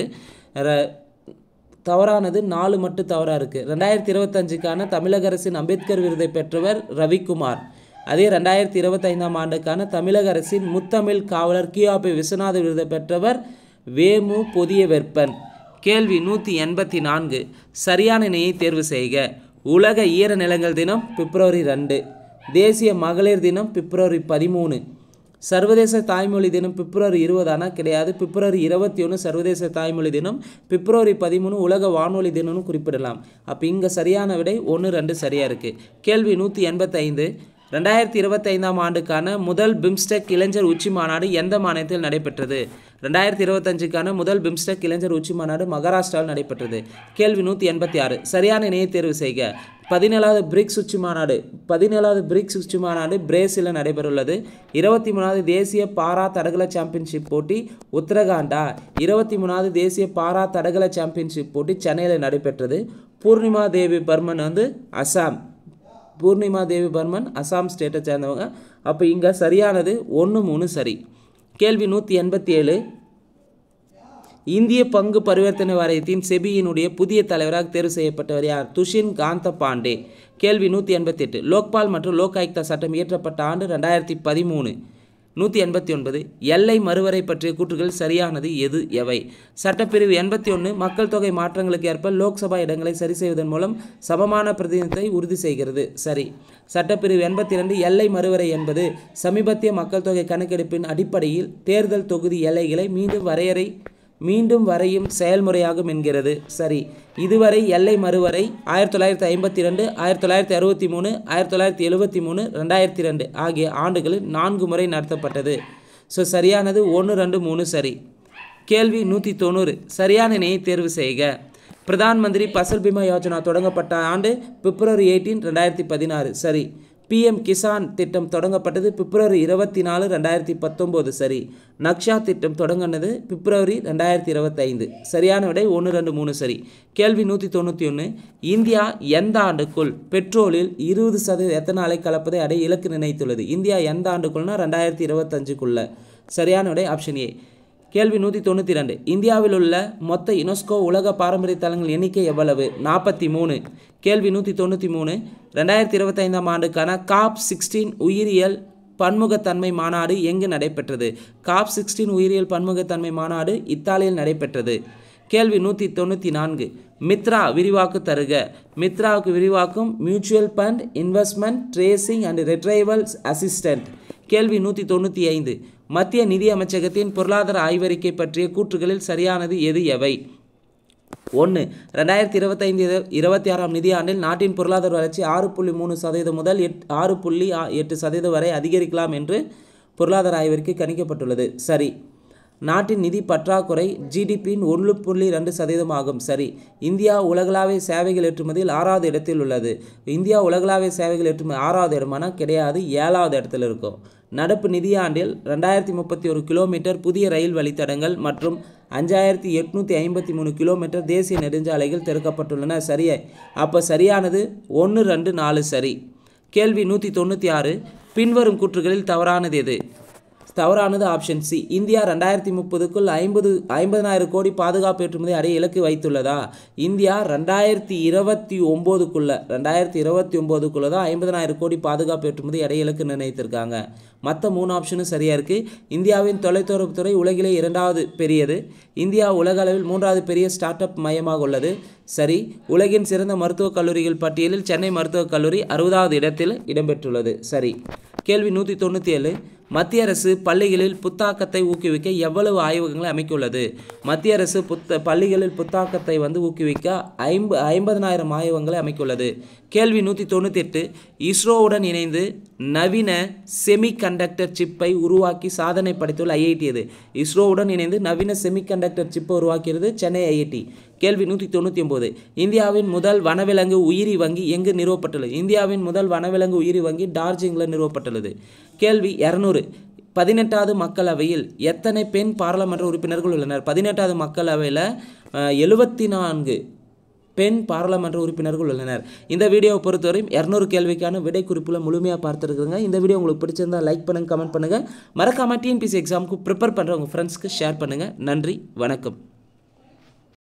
தவறானது 4 மட்டும் தவறாக இருக்குது. 2025க்கான தமிழக அரசின் அம்பேத்கர் விருதை பெற்றவர் ரவிக்குமார். அதே 2025ஆம் ஆண்டுக்கான தமிழக அரசின் முத்தமிழ் காவலர் கியாபி விஸ்வநாத விருதை பெற்றவர் வேமு புதிய வேட்பன். கேள்வி 184. சரியான இணையை தேர்வு செய்க. உலக ஈர நிலங்கள் தினம் பிப்ரவரி 2. தேசிய மகளிர் தினம் பிப்ரவரி 13. சர்வதேச தாய்மொழி தினம் பிப்ரவரி 20 கிடையாது. பிப்ரவரி 21 சர்வதேச தாய்மொழி தினம். பிப்ரவரி 13 உலக வானொலி தினம்னு குறிப்பிடலாம். அப்போ இங்கே சரியான விடை 1, 2 சரியாக இருக்குது. கேள்வி 185. 2025ஆம் ஆண்டுக்கான முதல் பிம்ஸ்டெக் இளைஞர் உச்சி மாநாடு எந்த மாநிலத்தில் நடைபெற்றது? 2025க்கான முதல் பிம்ஸ்டெக் இளைஞர் உச்சி மாநாடு மகாராஷ்டிராவில் நடைபெற்றது. கேள்வி 186. சரியான இணையை தேர்வு செய்க. 17வது பிரிக்ஸ் உச்சி மாநாடு பிரேசிலில் நடைபெறவுள்ளது. 23வது தேசிய பாரா தடகள சாம்பியன்ஷிப் போட்டி உத்தரகாண்டா. 23வது தேசிய பாரா தடகள சாம்பியன்ஷிப் போட்டி சென்னையில் நடைபெற்றது. பூர்ணிமா தேவி பர்மன் அசாம் ஸ்டேட்டை சேர்ந்தவங்க. அப்போ இங்கே சரியானது 1, 3 சரி. கேள்வி 187. இந்திய பங்கு பரிவர்த்தனை வாரியத்தின் செபியினுடைய புதிய தலைவராக தேர்வு செய்யப்பட்டவர் யார்? துஷின் காந்த பாண்டே. கேள்வி 188. லோக்பால் மற்றும் லோக் ஆயுக்தா சட்டம் இயற்றப்பட்ட ஆண்டு 2013. 189 எல்லை மறுவரை பற்றிய கூற்றுகள் சரியானது எது எவை? சட்டப்பிரிவு 81 மக்கள் தொகை மாற்றங்களுக்கு ஏற்ப லோக்சபா இடங்களை சரி செய்வதன் மூலம் சமமான பிரதிநிதித்தை உறுதி செய்கிறது. சரி. சட்டப்பிரிவு 82 எல்லை மறுவரை என்பது சமீபத்திய மக்கள் தொகை கணக்கெடுப்பின் அடிப்படையில் தேர்தல் தொகுதி எல்லைகளை மீண்டும் வரையும் செயல்முறையாகும் என்கிறது. சரி. இதுவரை எல்லை மறுவரை 1952, 1963, 1973, 2002 ஆகிய ஆண்டுகளில் 4 முறை நடத்தப்பட்டது. ஸோ சரியானது 1, 2, 3 சரி. கேள்வி 190 சரியான இணையை தேர்வு செய்க. பிரதான் மந்திரி பசல் பீமா யோஜனா தொடங்கப்பட்ட ஆண்டு பிப்ரவரி 18, 2016 சரி. PM கிசான் திட்டம் தொடங்கப்பட்டது பிப்ரவரி 24, 2019 சரி. நக்ஷா திட்டம் தொடங்கினது பிப்ரவரி 2025 சரியான விடை 1, 2, 3 சரி. கேள்வி 191 இந்தியா எந்த ஆண்டுக்குள் பெட்ரோலில் 20% எத்தனாலை கலப்பதை அடைய இலக்கு நிர்ணயித்துள்ளது? இந்தியா எந்த ஆண்டுக்குள்னா 2025க்குள்ள. சரியான விடை ஆப்ஷன் ஏ. கேள்வி 192 இந்தியாவில் உள்ள மொத்த யுனெஸ்கோ உலக பாரம்பரிய தலங்கள் எண்ணிக்கை எவ்வளவு? 43. கேள்வி 193 2025ஆம் ஆண்டுக்கான COP16 உயிரியல் பன்முகத்தன்மை மாநாடு எங்கு நடைபெற்றது? COP16 உயிரியல் பன்முகத்தன்மை மாநாடு இத்தாலியில் நடைபெற்றது. கேள்வி 194 மித்ரா விரிவாக்கு தருக. மித்ராவுக்கு விரிவாக்கும் mutual fund investment tracing and retrieval assistant. கேள்வி 195 மத்திய நிதி அமைச்சகத்தின் பொருளாதார ஆய்வறிக்கை பற்றிய கூற்றுகளில் சரியானது எது எவை? 1 2025-26ஆம் நிதியாண்டில் நாட்டின் பொருளாதார வளர்ச்சி 6.3% முதல் 6.8% வரை அதிகரிக்கலாம் என்று பொருளாதார ஆய்வறிக்கை கணிக்கப்பட்டுள்ளது. சரி. நாட்டின் நிதி பற்றாக்குறை GDPயின் 1.2% ஆகும். சரி. இந்தியா உலகளாவிய சேவைகள் ஏற்றுமதியில் 6வது இடத்தில் உள்ளது. இந்தியா உலகளாவிய சேவைகள் ஏற்றுமதி 6வது இடமான கிடையாது, 7வது இடத்தில் இருக்கும். நடப்பு நிதியாண்டில் 2031 கிலோமீட்டர் புதிய ரயில் வழித்தடங்கள் மற்றும் 5853 கிலோமீட்டர் தேசிய நெடுஞ்சாலைகள் திறக்கப்பட்டுள்ளன. சரியா? அப்போ சரியானது 1, 2, 4 சரி. கேள்வி 196 பின்வரும் கூற்றுகளில் தவறானது எது? தவறானது ஆப்ஷன் சி. இந்தியா 2030க்குள் 50,000 கோடி பாதுகாப்பு ஏற்றுமதி அடைய இலக்கு வைத்துள்ளதா? இந்தியா 2029க்குள்ள தான் 50,000 கோடி பாதுகாப்பு ஏற்றுமதி அடைய இலக்கு நிர்ணயித்திருக்காங்க. மற்ற 3 ஆப்ஷனும் சரியாக இருக்குது. இந்தியாவின் தொலைத்தொடர்புத்துறை உலகிலே 2வது பெரியது. இந்தியா உலக அளவில் 3வது பெரிய ஸ்டார்ட் அப் மையமாக உள்ளது. சரி. உலகின் சிறந்த மருத்துவக் கல்லூரிகள் பட்டியலில் சென்னை மருத்துவக் கல்லூரி 60வது இடத்தில் இடம்பெற்றுள்ளது. சரி. கேள்வி 197 மத்திய அரசு பள்ளிகளில் புத்தாக்கத்தை ஊக்குவிக்க எவ்வளவு ஆய்வகங்களை அமைக்குள்ளது? மத்திய அரசு பள்ளிகளில் புத்தாக்கத்தை ஊக்குவிக்க 50,000 ஆய்வகங்களை அமைக்குள்ளது. கேள்வி 198 இஸ்ரோவுடன் இணைந்து நவீன செமிகண்டக்டர் சிப்பை உருவாக்கி சாதனை படைத்துள்ள IIT எது? இஸ்ரோவுடன் இணைந்து நவீன செமிகண்டக்டர் சிப்பை உருவாக்கியது சென்னை IIT. கேள்வி 199 இந்தியாவின் முதல் வனவிலங்கு உயிரி வங்கி எங்கு நிறுவப்பட்டுள்ளது? இந்தியாவின் முதல் வனவிலங்கு உயிரி வங்கி டார்ஜிலிங்கில் நிறுவப்பட்டுள்ளது. கேள்வி 200 18வது மக்களவையில் எத்தனை பெண் பாராளுமன்ற உறுப்பினர்கள் உள்ளனர்? 18வது மக்களவையில் 74 பெண் பாராளுமன்ற உறுப்பினர்கள் உள்ளனர். இந்த வீடியோவை பொறுத்தவரை 200 கேள்விக்கான விடை குறிப்புல முழுமையாக பார்த்துருக்குங்க. இந்த வீடியோ உங்களுக்கு பிடிச்சிருந்தால் லைக் பண்ணுங்கள், கமெண்ட் பண்ணுங்கள். மறக்காமல் TNPSC எக்ஸாமுக்கு ப்ரிப்பேர் பண்ணுற உங்கள் ஃப்ரெண்ட்ஸ்க்கு ஷேர் பண்ணுங்கள். நன்றி, வணக்கம்.